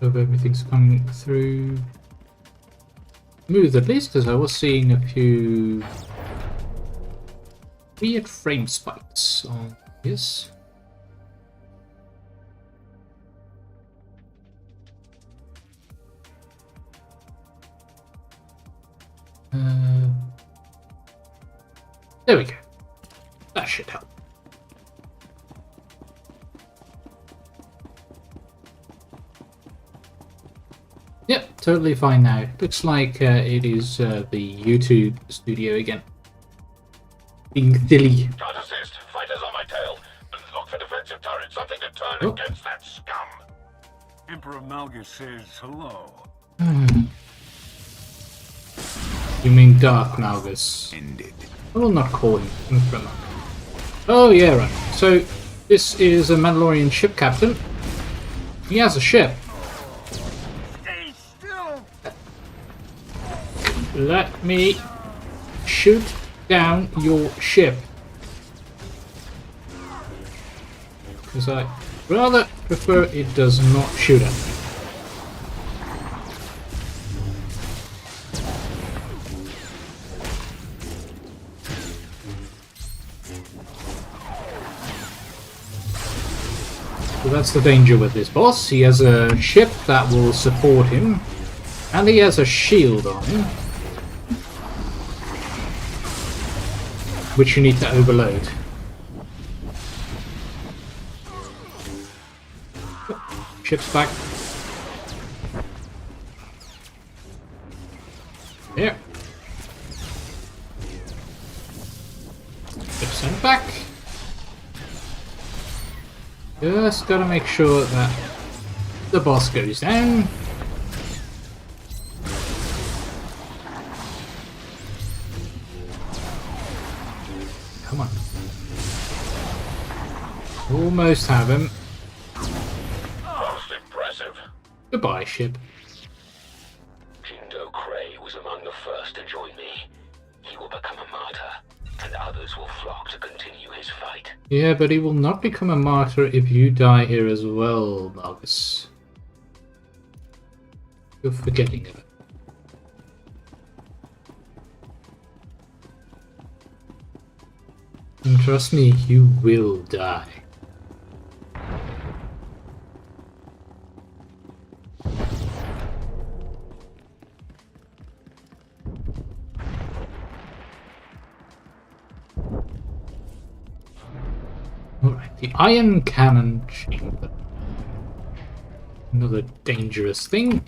Hope everything's coming through smooth at least, because I was seeing a few weird frame spikes on this. There we go. That should help. Yep, totally fine now. Looks like it is the YouTube studio again. Being silly. Can't assist. Fighters on my tail. Look for defensive turrets. Something to turn against that scum. Emperor Malgus says hello. You mean Darth Malgus? Ended. I will not call him Emperor Malgus. Oh yeah, right. So this is a Mandalorian ship captain. He has a ship. Stay still. Let me shoot down your ship. Because I rather prefer it does not shoot at me. So that's the danger with this boss. He has a ship that will support him, and he has a shield on him, which you need to overload. Ship's back. There. Ship sent back. Just gotta make sure that the boss goes down. Come on. Almost have him. Most impressive. Goodbye, ship. Jindo Cray was among the first to join me. He will become a martyr, and others will flock to continue his fight. Yeah, but he will not become a martyr if you die here as well, Malgus. You're forgetting of it. And trust me, you will die. Alright, the iron cannon chamber. Another dangerous thing.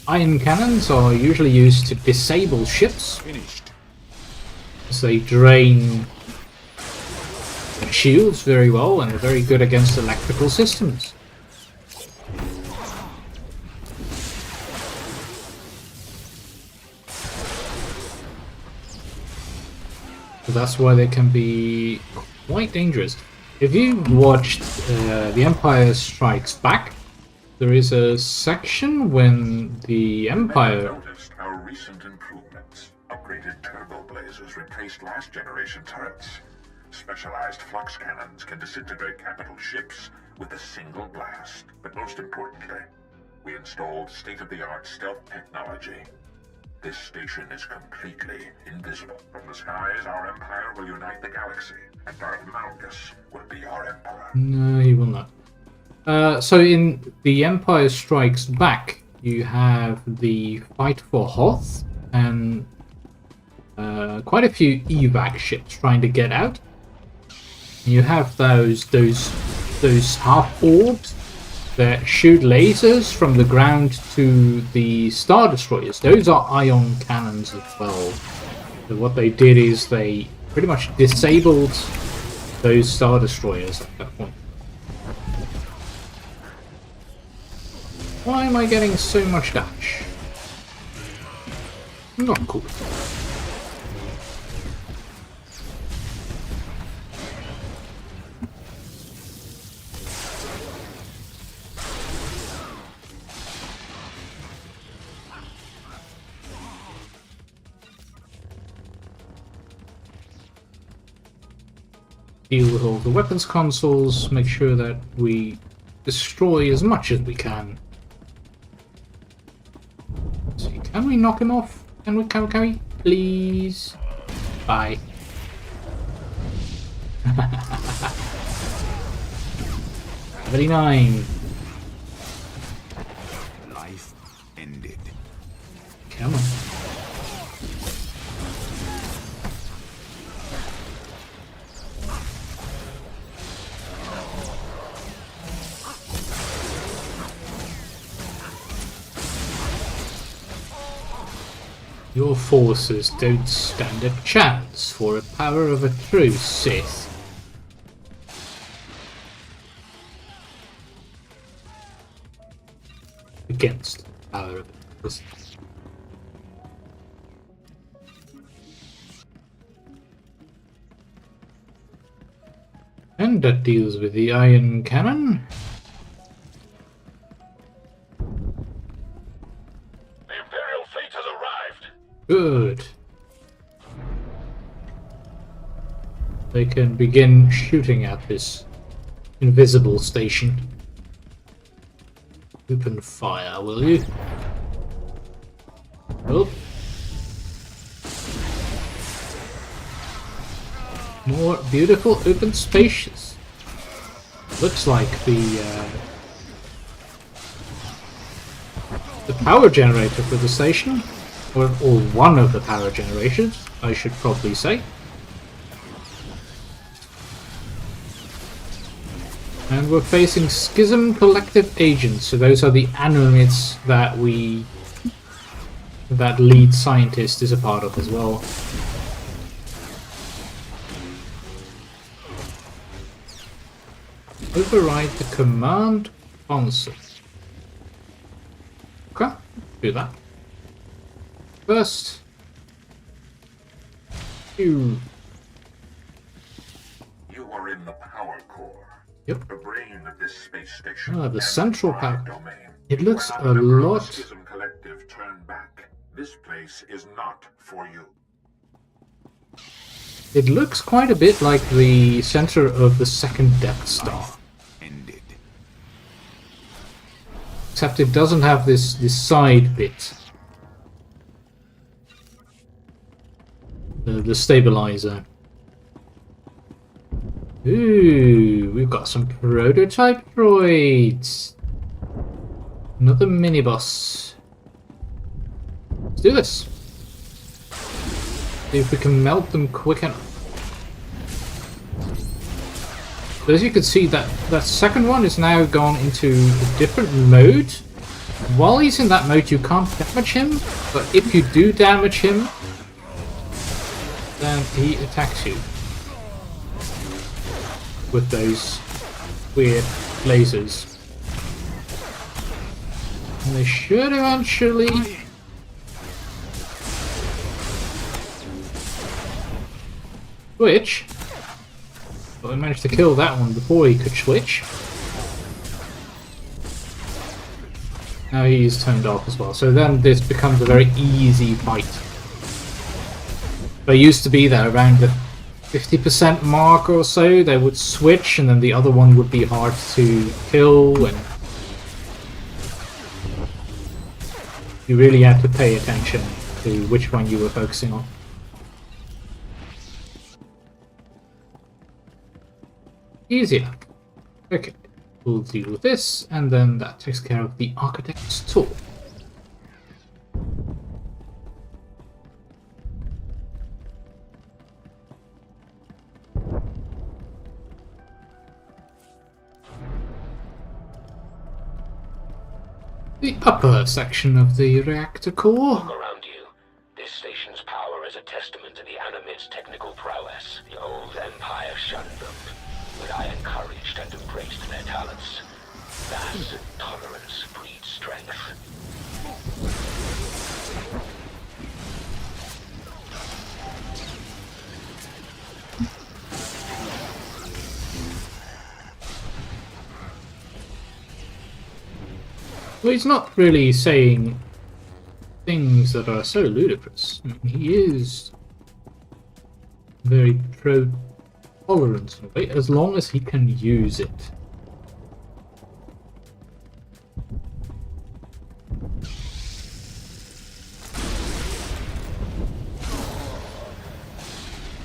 Iron cannons are usually used to disable ships. Finished. As they drain shields very well and are very good against electrical systems. So that's why they can be quite dangerous. If you've watched The Empire Strikes Back, there is a section when the Empire... Noticed our recent improvements. Upgraded turbo blazers replaced last generation turrets. Specialized flux cannons can disintegrate capital ships with a single blast. But most importantly, we installed state-of-the-art stealth technology. This station is completely invisible. From the skies, our empire will unite the galaxy, and Darth Malgus will be our emperor. No, he will not. So in The Empire Strikes Back, you have the fight for Hoth, and quite a few evac ships trying to get out. You have those half orbs that shoot lasers from the ground to the Star Destroyers. Those are ion cannons as well. So what they did is they pretty much disabled those Star Destroyers at that point. Why am I getting so much damage? Not cool. Deal with all the weapons consoles, make sure that we destroy as much as we can. Let's see, can we knock him off? Can we? Please? Bye. 79. Life ended. Come on. Your forces don't stand a chance for a power of a true Sith. Against the power of a Sith. And that deals with the iron cannon. Good. They can begin shooting at this invisible station. Open fire, will you? Oh. More beautiful open spaces. Looks like the power generator for the station. Or one of the power generations, I should probably say. And we're facing Schism Collective Agents, so those are the Anomids that that lead scientist is a part of as well. Override the command console. Okay, do that. First, you are in the power core. Yep. The brain of this space station. Ah, the central power Domain. It looks a When our lot. Schism Collective turn back. This place is not for you. It looks quite a bit like the center of the second Death Star. Ended. Except it doesn't have this side bit. The stabilizer. Ooh, we've got some prototype droids. Another mini boss. Let's do this. See if we can melt them quick enough. So as you can see, that second one is now gone into a different mode. While he's in that mode, you can't damage him, but if you do damage him, then he attacks you with those weird lasers. And they should eventually... switch. But we managed to kill that one before he could switch. Now he's turned off as well, so then this becomes a very easy fight. They used to be there around the 50% mark or so, they would switch and then the other one would be hard to kill, and you really had to pay attention to which one you were focusing on. Easier. Okay, we'll deal with this, and then that takes care of the Architect's Tool. The upper section of the reactor core. Look around you. This station's power is a testament to the Animid's technical prowess. The old Empire shunned them, but I encouraged and embraced their talents. Vast tolerance breeds strength. Well, he's not really saying things that are so ludicrous. I mean, he is very pro-tolerance in a way, as long as he can use it.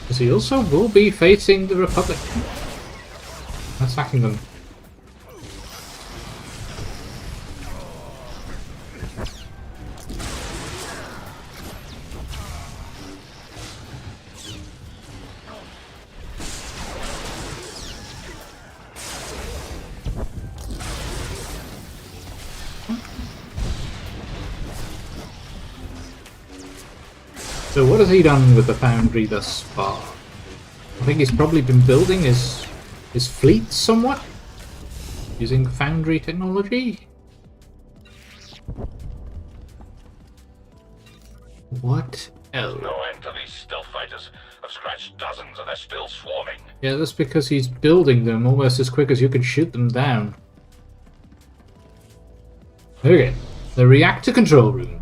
Because he also will be facing the Republic, attacking them. So what has he done with the Foundry thus far? I think he's probably been building his fleet somewhat, using Foundry technology. What else? No end to these stealth fighters. I've scratched dozens and they're still swarming. Yeah, that's because he's building them almost as quick as you can shoot them down. Okay, the reactor control room.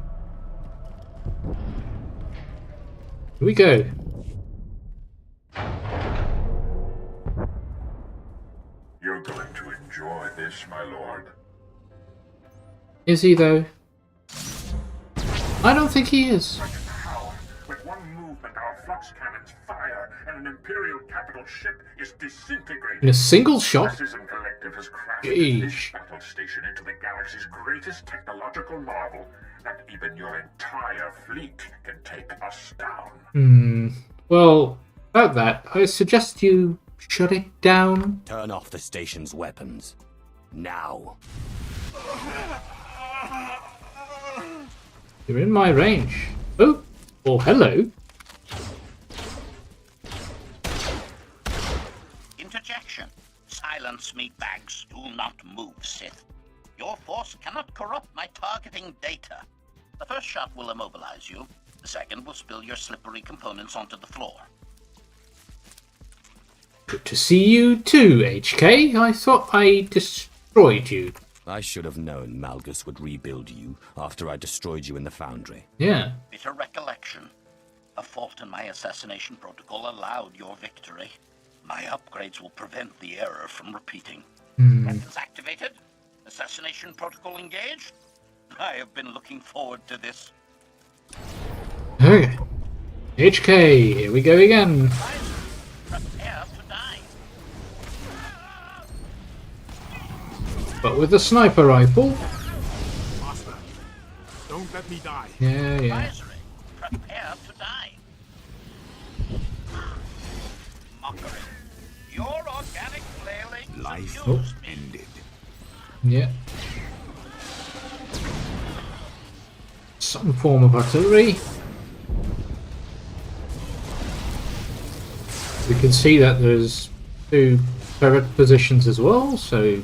Here we go. You're going to enjoy this, my lord. Is he though? I don't think he is. Power. With one movement, our flux cannons fire, and an Imperial capital ship is disintegrated. In a single shot? Precision Collective has crashed Jeez. this battle station into the galaxy's greatest technological marvel, that even your entire fleet can take us down. Well, about that, I suggest you shut it down. Turn off the station's weapons. Now. You're in my range. Oh, well, hello. Interjection. Silence, meatbags. Do not move, Sith. Your force cannot corrupt my targeting data. The first shot will immobilize you. The second will spill your slippery components onto the floor. Good to see you too, HK. I thought I destroyed you. I should have known Malgus would rebuild you after I destroyed you in the Foundry. Yeah. Bitter recollection. A fault in my assassination protocol allowed your victory. My upgrades will prevent the error from repeating. Weapons activated. Assassination protocol engaged. I have been looking forward to this. Okay. HK, here we go again. Prepare to die. but with a sniper rifle. Master, don't let me die. Yeah, yeah. Advisory. Prepare to die. Mockery. Your organic flailing Life ended. Yeah. Some form of artillery. We can see that there's 2 turret positions as well, so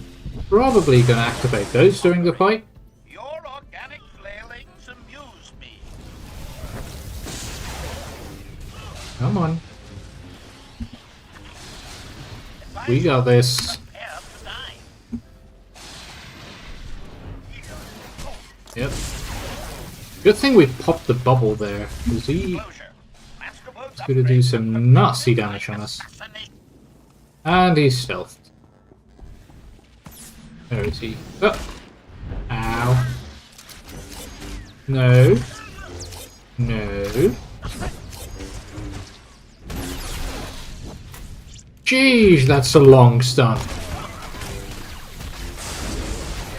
probably going to activate those during the fight. Your organic flailings amuse me. Come on. We got this. Yep. Good thing we popped the bubble there, because he's going to do some nasty damage on us. And he's stealthed. Where is he? Oh. Ow. No. No. Jeez, that's a long stun.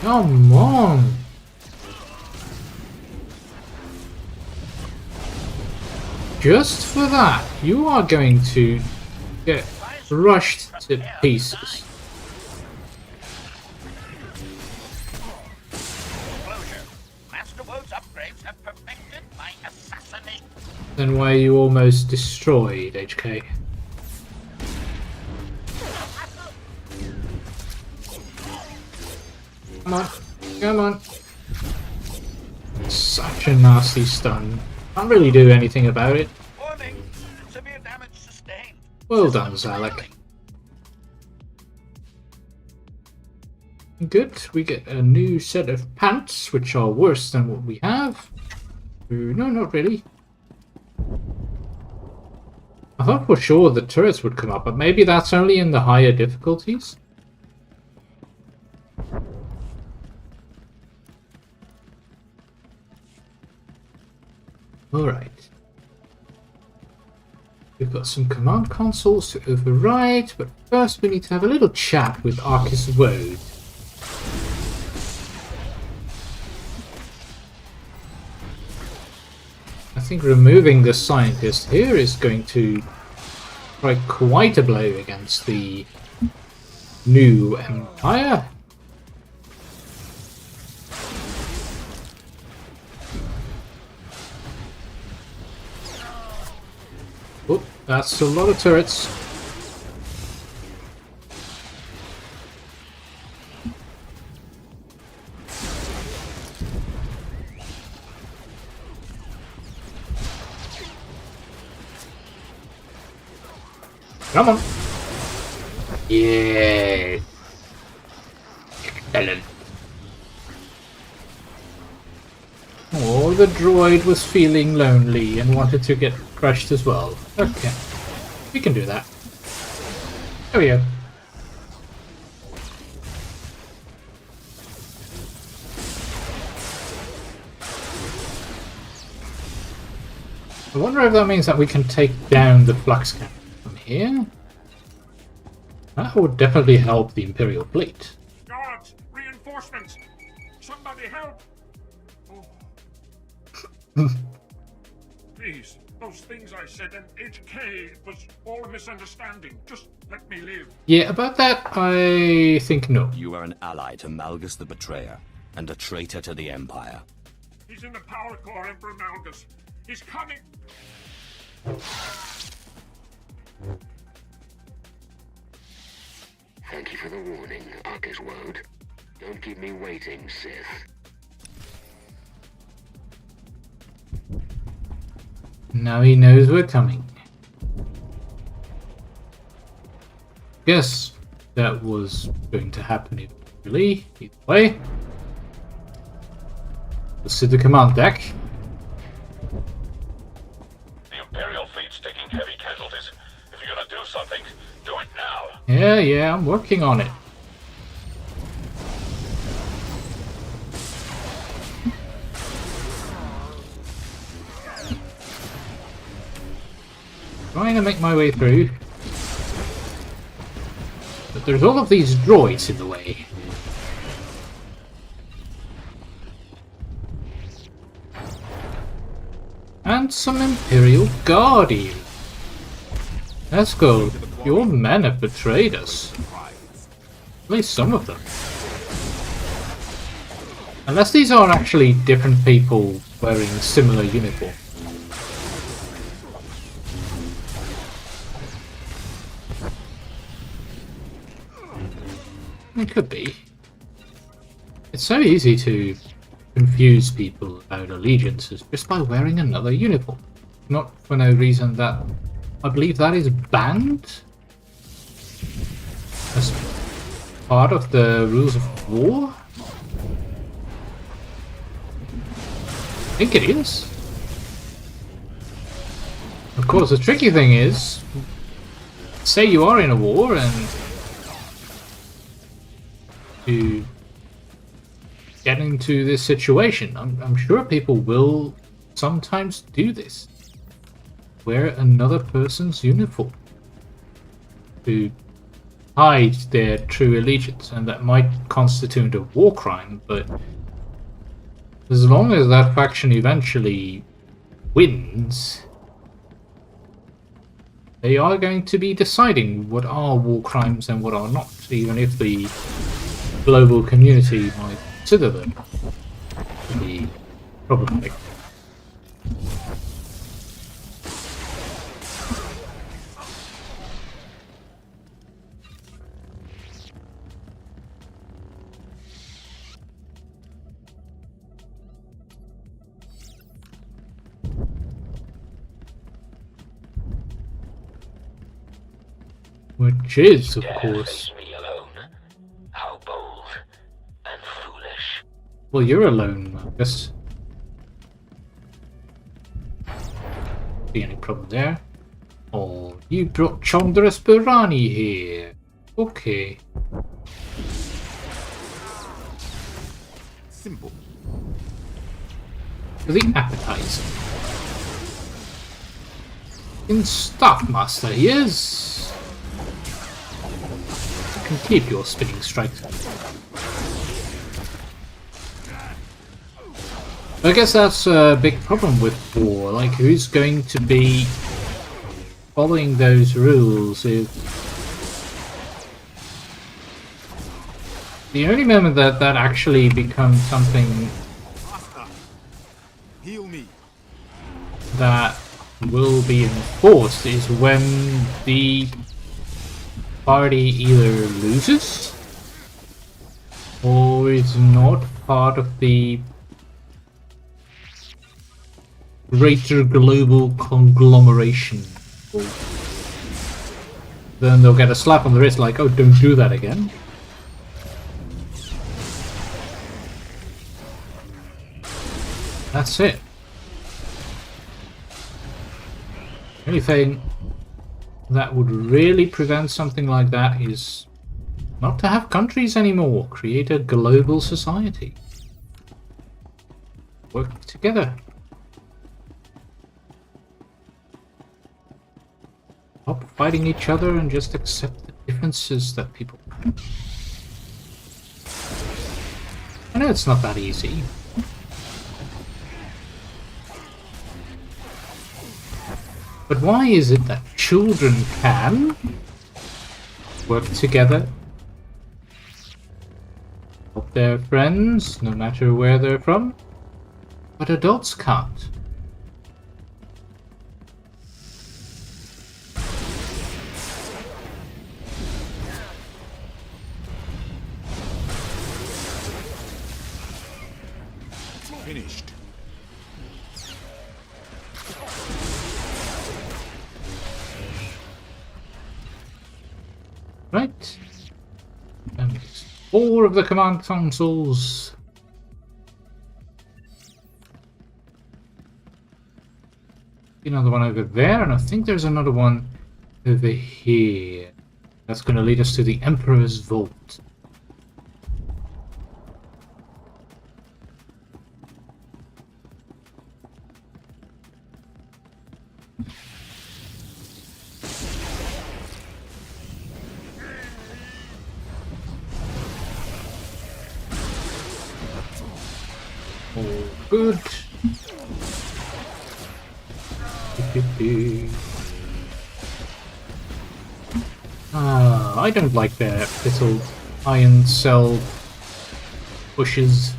Come on. Just for that, you are going to get rushed to pieces. Then why you almost destroyed HK? Come on, come on. Such a nasty stun. Can't really do anything about it. Warning. Severe damage sustained. Well done, Zalek. Good, we get a new set of pants, which are worse than what we have. No, not really. I thought for sure the turrets would come up, but maybe that's only in the higher difficulties. Alright. We've got some command consoles to override, but first we need to have a little chat with Arcus Road. I think removing the scientist here is going to strike quite a blow against the new Empire. Oh, that's a lot of turrets. Come on. Yeah. Excellent. Oh, the droid was feeling lonely and wanted to get crushed as well. Okay. We can do that. There we go. I wonder if that means that we can take down the flux cannon from here. That would definitely help the Imperial fleet. Guards! Reinforcements! Somebody help! Please, those things I said and HK, it was all a misunderstanding. Just let me live. Yeah, about that, I think no. You are an ally to Malgus the Betrayer, and a traitor to the Empire. He's in the power core, Emperor Malgus. He's coming! Thank you for the warning, Arcus Woad. Don't keep me waiting, Sith. Now he knows we're coming. Guess that was going to happen eventually. Either way. Let's see the command deck. The Imperial fleet's taking heavy casualties. If you're gonna do something, do it now. Yeah, I'm working on it. Trying to make my way through. But there's all of these droids in the way. And some Imperial Guard even. Let's go. Your men have betrayed us. At least some of them. Unless these are actually different people wearing similar uniform. It could be. It's so easy to confuse people about allegiances just by wearing another uniform. Not for no reason that... I believe that is banned as part of the rules of war? I think it is. Of course, the tricky thing is, say you are in a war and you get into this situation. I'm sure people will sometimes do this. Wear another person's uniform to hide their true allegiance, and that might constitute a war crime, but as long as that faction eventually wins, they are going to be deciding what are war crimes and what are not, even if the global community might consider them to be problematic. Which is, of course... me alone. How bold and foolish. Well, you're alone, Malgus. See any problem there? Oh, you brought Chandras Burani here. Okay. Simple. The appetizer. In Staff Master he is. Can keep your spinning strikes. I guess that's a big problem with war. Like, who's going to be following those rules? If the only moment that actually becomes something that will be enforced is when the party either loses or is not part of the greater global conglomeration. Then they'll get a slap on the wrist like, oh, don't do that again. That's it. The only thing that would really prevent something like that is not to have countries anymore. Create a global society. Work together. Stop fighting each other and just accept the differences that people have. I know it's not that easy. But why is it that children can work together, help their friends, no matter where they're from, but adults can't? Finished. Right. And it's 4 of the command consoles. Another one over there, and I think there's another one over here. That's going to lead us to the Emperor's Vault. All good. I don't like their little iron cell bushes.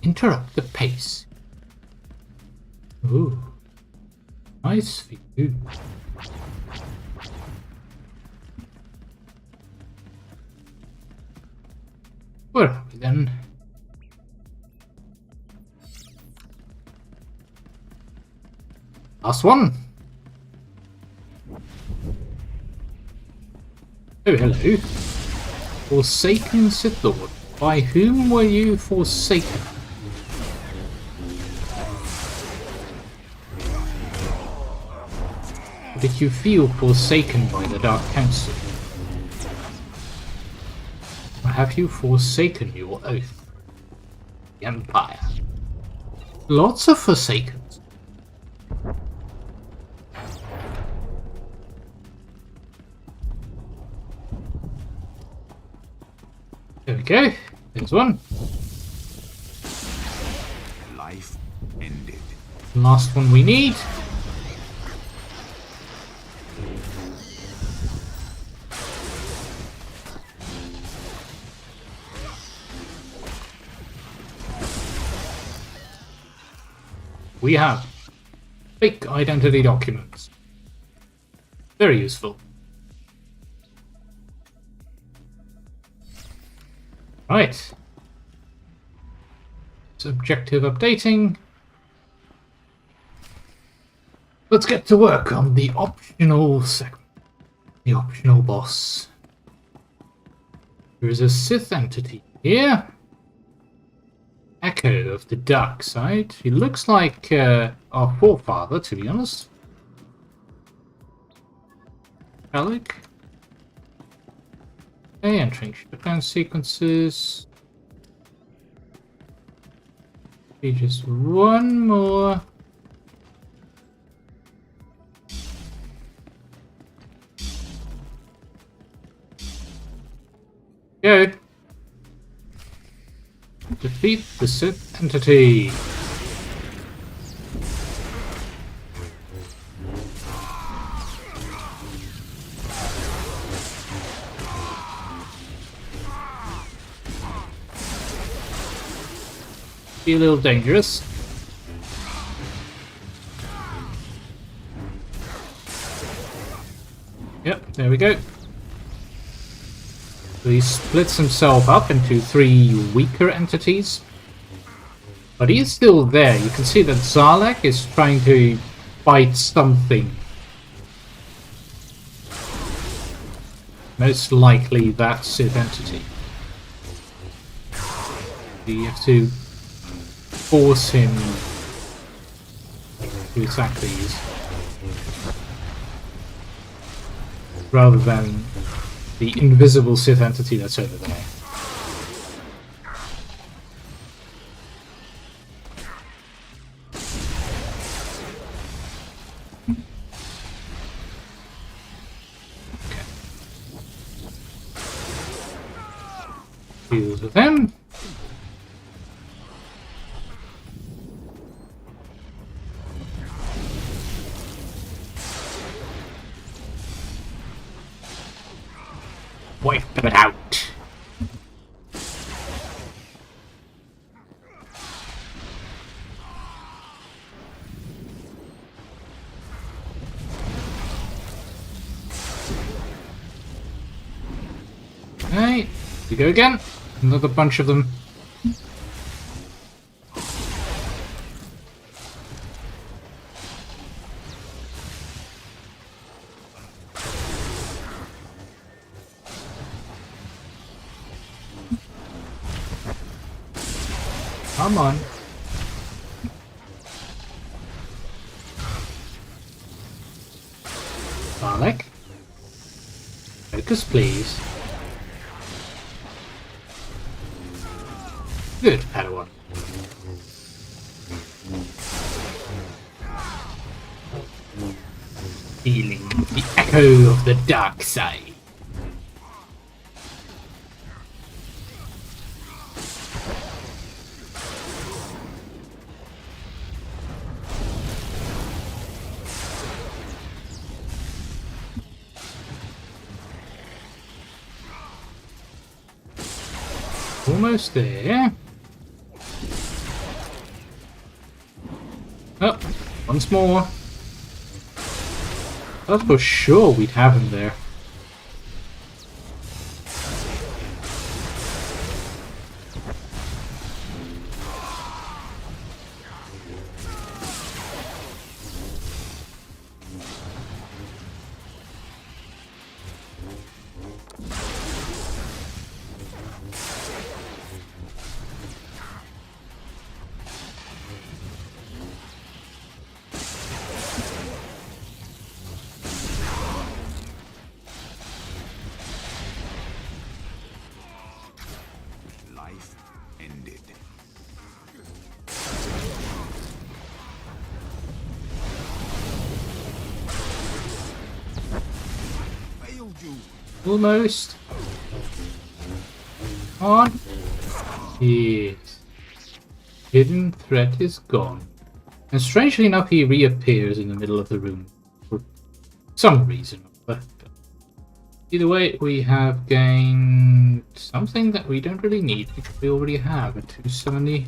Interrupt the pace. Ooh. Nice view. Where are we then? Last one. Oh, hello. Forsaken Sith Lord. By whom were you forsaken? Did you feel forsaken by the Dark Council? Or have you forsaken your oath? The Empire. Lots of Forsakens. There we go. There's one. Life ended. Last one we need. We have fake identity documents. Very useful. Right. Subjective updating. Let's get to work on the optional segment. The optional boss. There is a Sith entity here. Echo of the dark side. He looks like our forefather, to be honest. Alec. Okay, entering shutdown sequences. Okay, just one more. Go. Defeat the Sith entity. Be a little dangerous. Yep, there we go. So he splits himself up into 3 weaker entities. But he is still there. You can see that Zarlak is trying to fight something. Most likely that Sith entity. You have to force him to attack these. Rather than the invisible Sith entity that's over there. Okay. Deals with them. Wipe it out. Okay, we go again. Another bunch of them. Come on. Dalek. Focus, please. Good, Padawan. Feeling the echo of the dark side. almost there. Oh, once more. Thought for sure we'd have him there. Life ended. Failed you. Almost. On. Yes. Hidden threat is gone. And strangely enough, he reappears in the middle of the room for some reason. But either way, we have gained something that we don't really need because we already have a 270.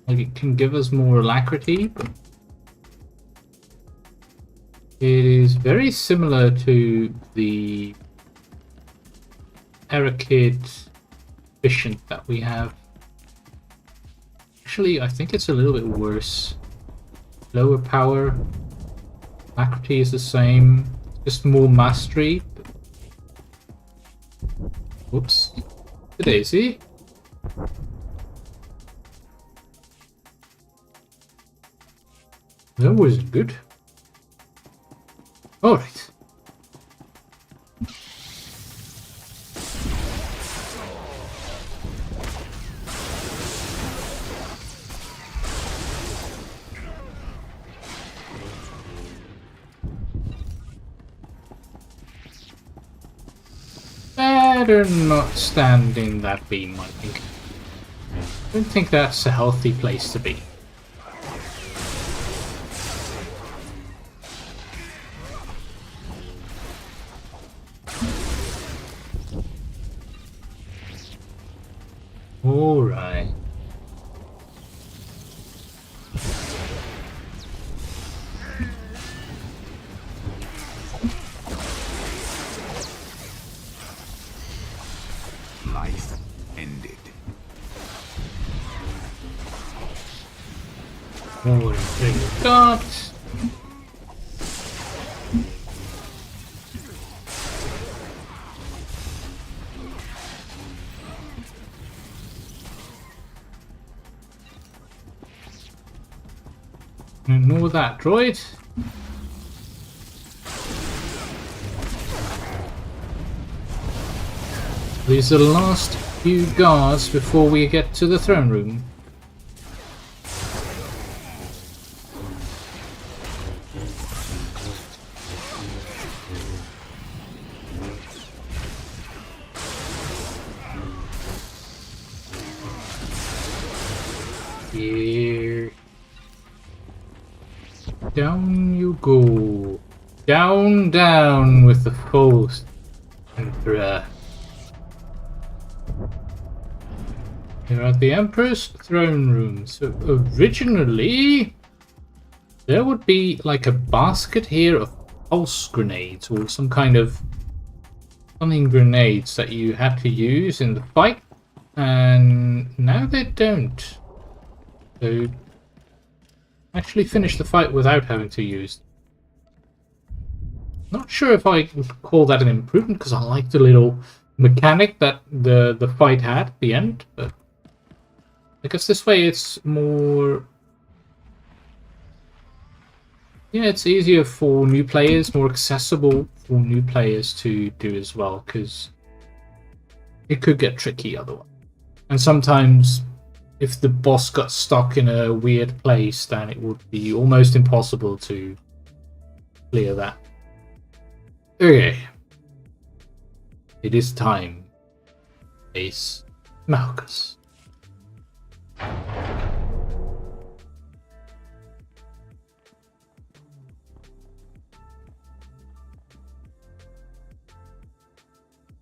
Like, it can give us more alacrity, but it is very similar to the Arakid efficient that we have. Actually, I think it's a little bit worse. Lower power, alacrity is the same, just more mastery. Whoops, the daisy. That wasn't good. Alright. Better not stand in that beam, I think. I don't think that's a healthy place to be. Alright. Life ended. More thing got. Ignore that droid. These are the last few guards before we get to the throne room. Here. Down you go. Down, down with the force, Emperor. Here at the Emperor's throne room. So originally, there would be like a basket here of pulse grenades or some kind of stunning grenades that you had to use in the fight, and now they don't. So actually finish the fight without having to use them. Not sure if I would call that an improvement because I like the little mechanic that the fight had at the end, but I guess this way it's more... yeah, it's easier for new players, more accessible for new players to do as well, because it could get tricky otherwise. And sometimes if the boss got stuck in a weird place, then it would be almost impossible to clear that. Okay. It is time. Face Malgus.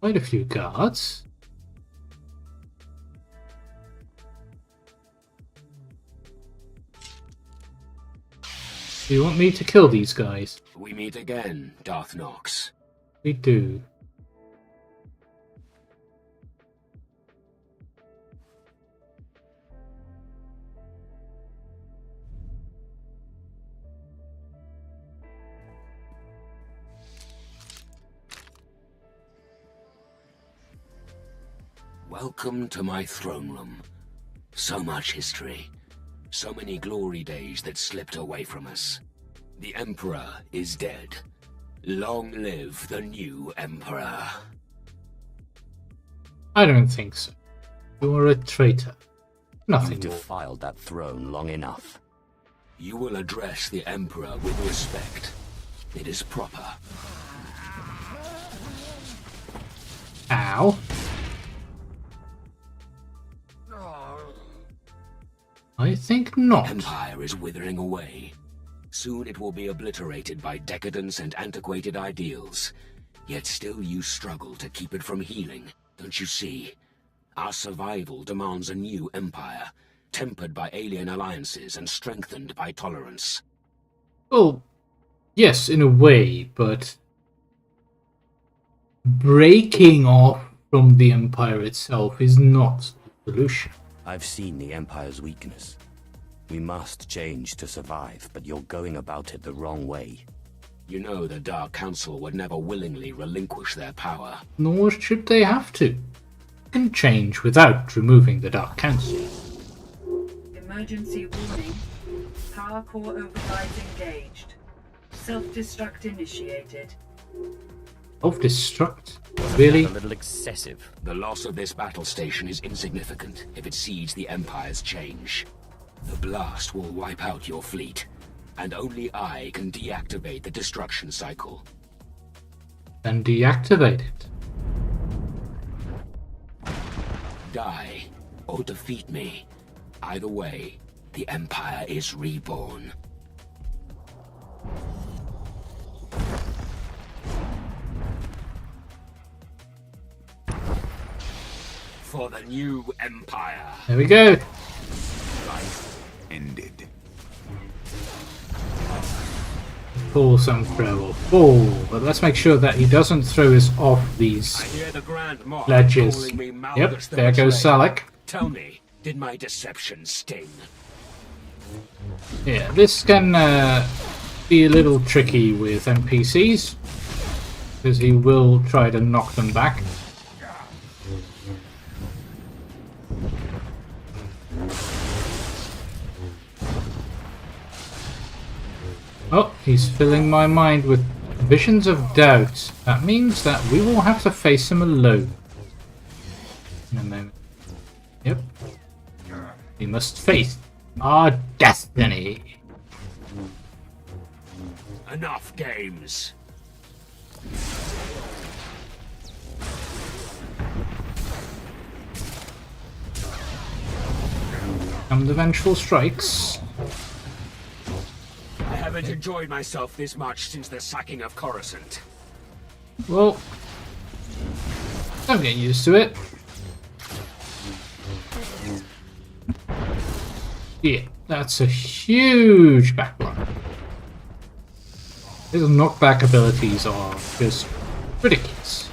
Quite a few guards. Do you want me to kill these guys? We meet again, Darth Nox. We do. Welcome to my throne room. So much history. So many glory days that slipped away from us. The Emperor is dead. Long live the new Emperor. I don't think so. You're a traitor. Nothing You've more. defiled that throne long enough. You will address the Emperor with respect. It is proper. Ow. I think not. Empire is withering away. Soon it will be obliterated by decadence and antiquated ideals. Yet still you struggle to keep it from healing, don't you see? Our survival demands a new empire, tempered by alien alliances and strengthened by tolerance. Well, yes, in a way, but breaking off from the Empire itself is not the solution. I've seen the Empire's weakness. We must change to survive, but you're going about it the wrong way. You know the Dark Council would never willingly relinquish their power. Nor should they have to. You can change without removing the Dark Council. Emergency warning. Power core overrides engaged. Self-destruct initiated. Self-destruct? Really? A little excessive. The loss of this battle station is insignificant if it seeds the Empire's change. The blast will wipe out your fleet, and only I can deactivate the destruction cycle. Then deactivate it. Die, or defeat me. Either way, the Empire is reborn. For the new Empire. There we go. Life ended. Pull some throw or fall, but let's make sure that he doesn't throw us off these I hear the Grand Moff ledges. calling me Malgus Yep, the there goes Betrayer. Salak. Tell me, did my deception sting? Yeah, this can be a little tricky with NPCs, because he will try to knock them back. Oh, he's filling my mind with visions of doubt. That means that we will have to face him alone. In a moment. Yep. We must face our destiny. Enough games. Come the vengeful strikes. I haven't enjoyed myself this much since the sacking of Coruscant. Well, don't get used to it. Yeah, that's a huge backline. His knockback abilities are just ridiculous.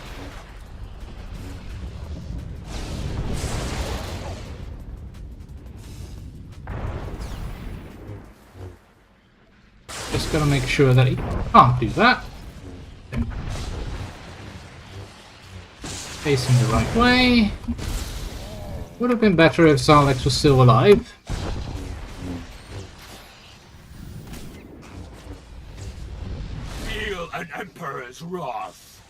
Just gotta make sure that he can't do that. Facing the right way. Would have been better if Sarlacc was still alive. Feel an Emperor's wrath.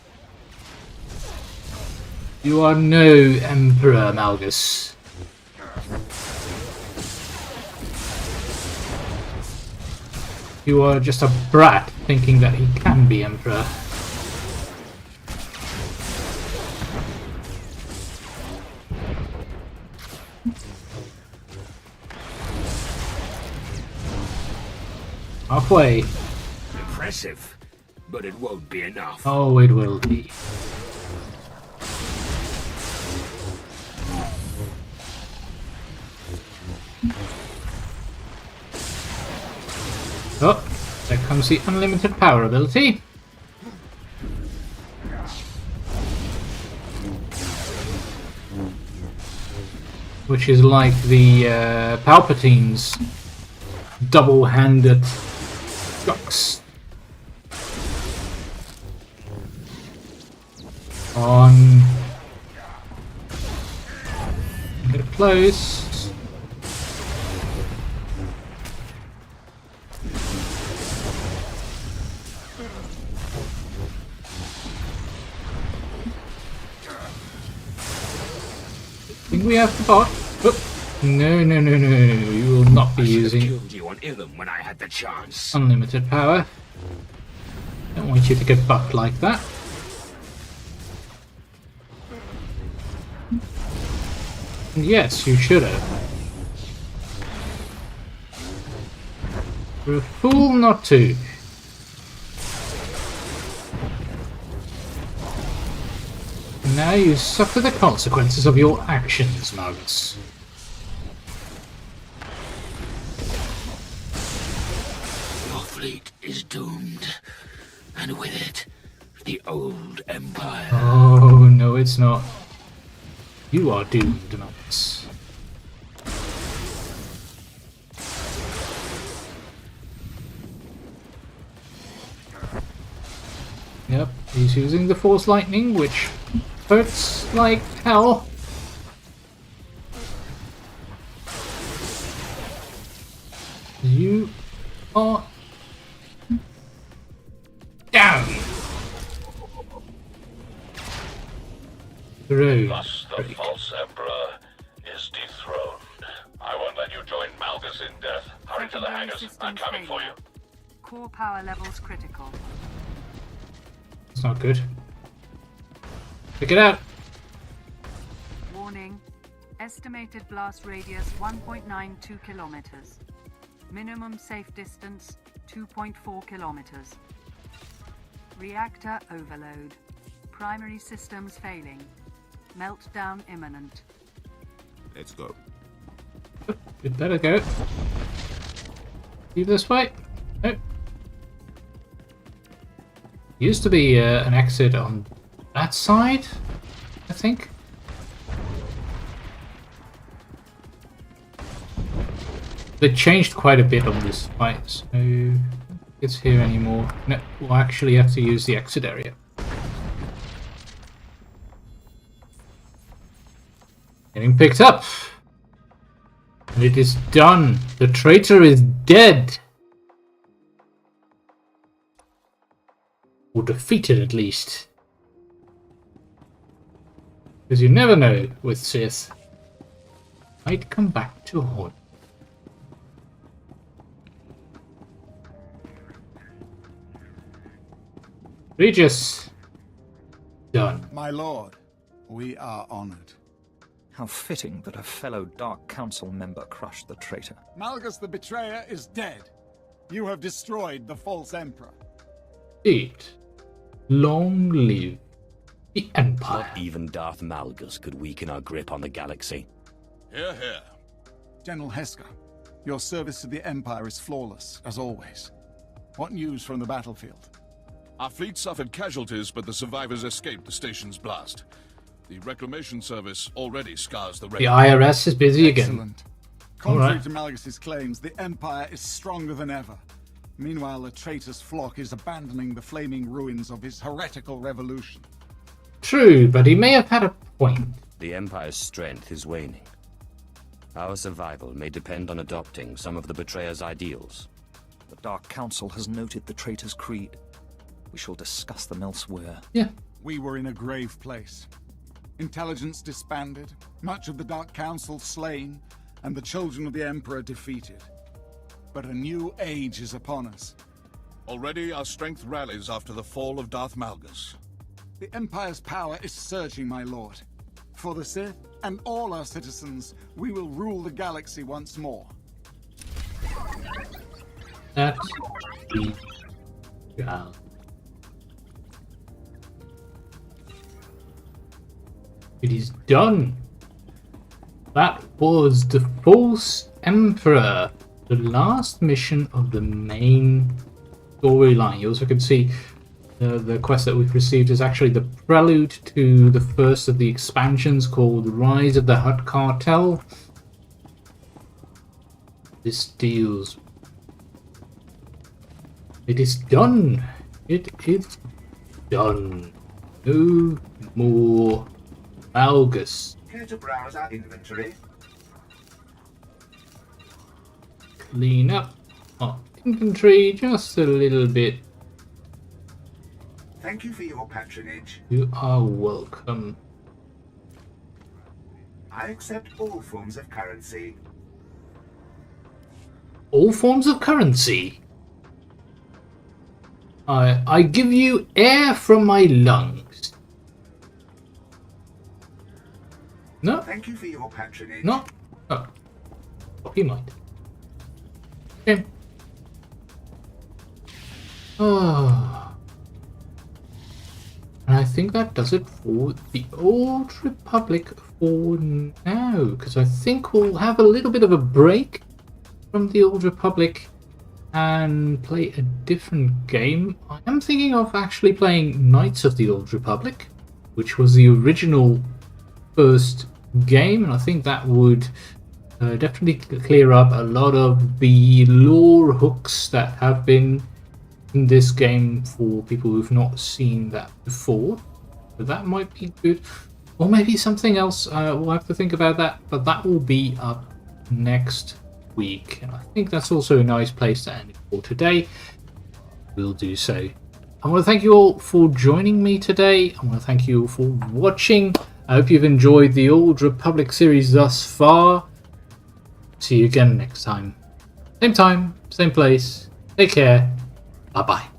You are no Emperor, Malgus. You are just a brat thinking that he can be Emperor. Halfway. Impressive, but it won't be enough. Oh, it will be. Oh, comes the unlimited power ability. Which is like the Palpatine's double-handed shocks. On. Get close. I think we have the bot. Oh. No, no, no, no. You will not be using killed you on Ilum when I had the chance. unlimited power. Don't want you to get bucked like that. And yes, you should have. You're a fool not to. And now you suffer the consequences of your actions, Malgus. Your fleet is doomed, and with it, the old empire. Oh, no, it's not. You are doomed, Malgus. Yep, he's using the Force Lightning, which hurts like hell. You are down. Thus, the false emperor is dethroned. I won't let you join Malgus in death. Hurry to the hangars. I'm coming for you. Core power levels critical. It's not good. Pick it out. Warning. Estimated blast radius 1.92 kilometers. Minimum safe distance 2.4 kilometers. Reactor overload. Primary systems failing. Meltdown imminent. Let's go. We'd better go. Leave this way. Nope. Used to be an exit on that side, I think. They changed quite a bit on this fight, so it's here anymore. No, we'll actually have to use the exit area. Getting picked up. And it is done. The traitor is dead. Or defeated, at least. Because you never know with Sith. Might come back to haunt. Regis. Done. My lord, we are honored. How fitting that a fellow Dark Council member crushed the traitor. Malgus the Betrayer is dead. You have destroyed the false emperor. Indeed. Long live the Empire. Not even Darth Malgus could weaken our grip on the galaxy. Hear, hear. General Heska, your service to the Empire is flawless, as always. What news from the battlefield? Our fleet suffered casualties, but the survivors escaped the station's blast. The Reclamation Service already scars the The IRS is busy again. Excellent. Contrary to Malgus's claims, the Empire is stronger than ever. Meanwhile, the traitor's flock is abandoning the flaming ruins of his heretical revolution. True, but he may have had a point. The Empire's strength is waning. Our survival may depend on adopting some of the Betrayer's ideals. The Dark Council has noted the traitor's creed. We shall discuss them elsewhere. Yeah. We were in a grave place. Intelligence disbanded, much of the Dark Council slain, and the children of the Emperor defeated. But a new age is upon us. Already our strength rallies after the fall of Darth Malgus. The Empire's power is surging, my lord. For the Sith and all our citizens, we will rule the galaxy once more. That's the job. It is done. That was the False Emperor, the last mission of the main storyline. You also can see the quest that we've received is actually the prelude to the first of the expansions called Rise of the Hutt Cartel. This deals. It is done. It is done. No more Malgus. Care to browse our inventory? Clean up our inventory just a little bit. Thank you for your patronage. You are welcome. I accept all forms of currency. All forms of currency? I give you air from my lungs. No? Thank you for your patronage. No? Oh. You might. Okay. Oh. And I think that does it for the Old Republic for now, because I think we'll have a little bit of a break from the Old Republic and play a different game. I am thinking of actually playing Knights of the Old Republic, which was the original first game, and I think that would definitely clear up a lot of the lore hooks that have been in this game for people who've not seen that before. So that might be good, or maybe something else. We'll have to think about that, but that will be up next week, and I think that's also a nice place to end it for today. We'll do so. I want to thank you all for joining me today. I want to thank you all for watching. I hope you've enjoyed the Old Republic series thus far. See you again next time. Same time, same place. Take care. Bye-bye.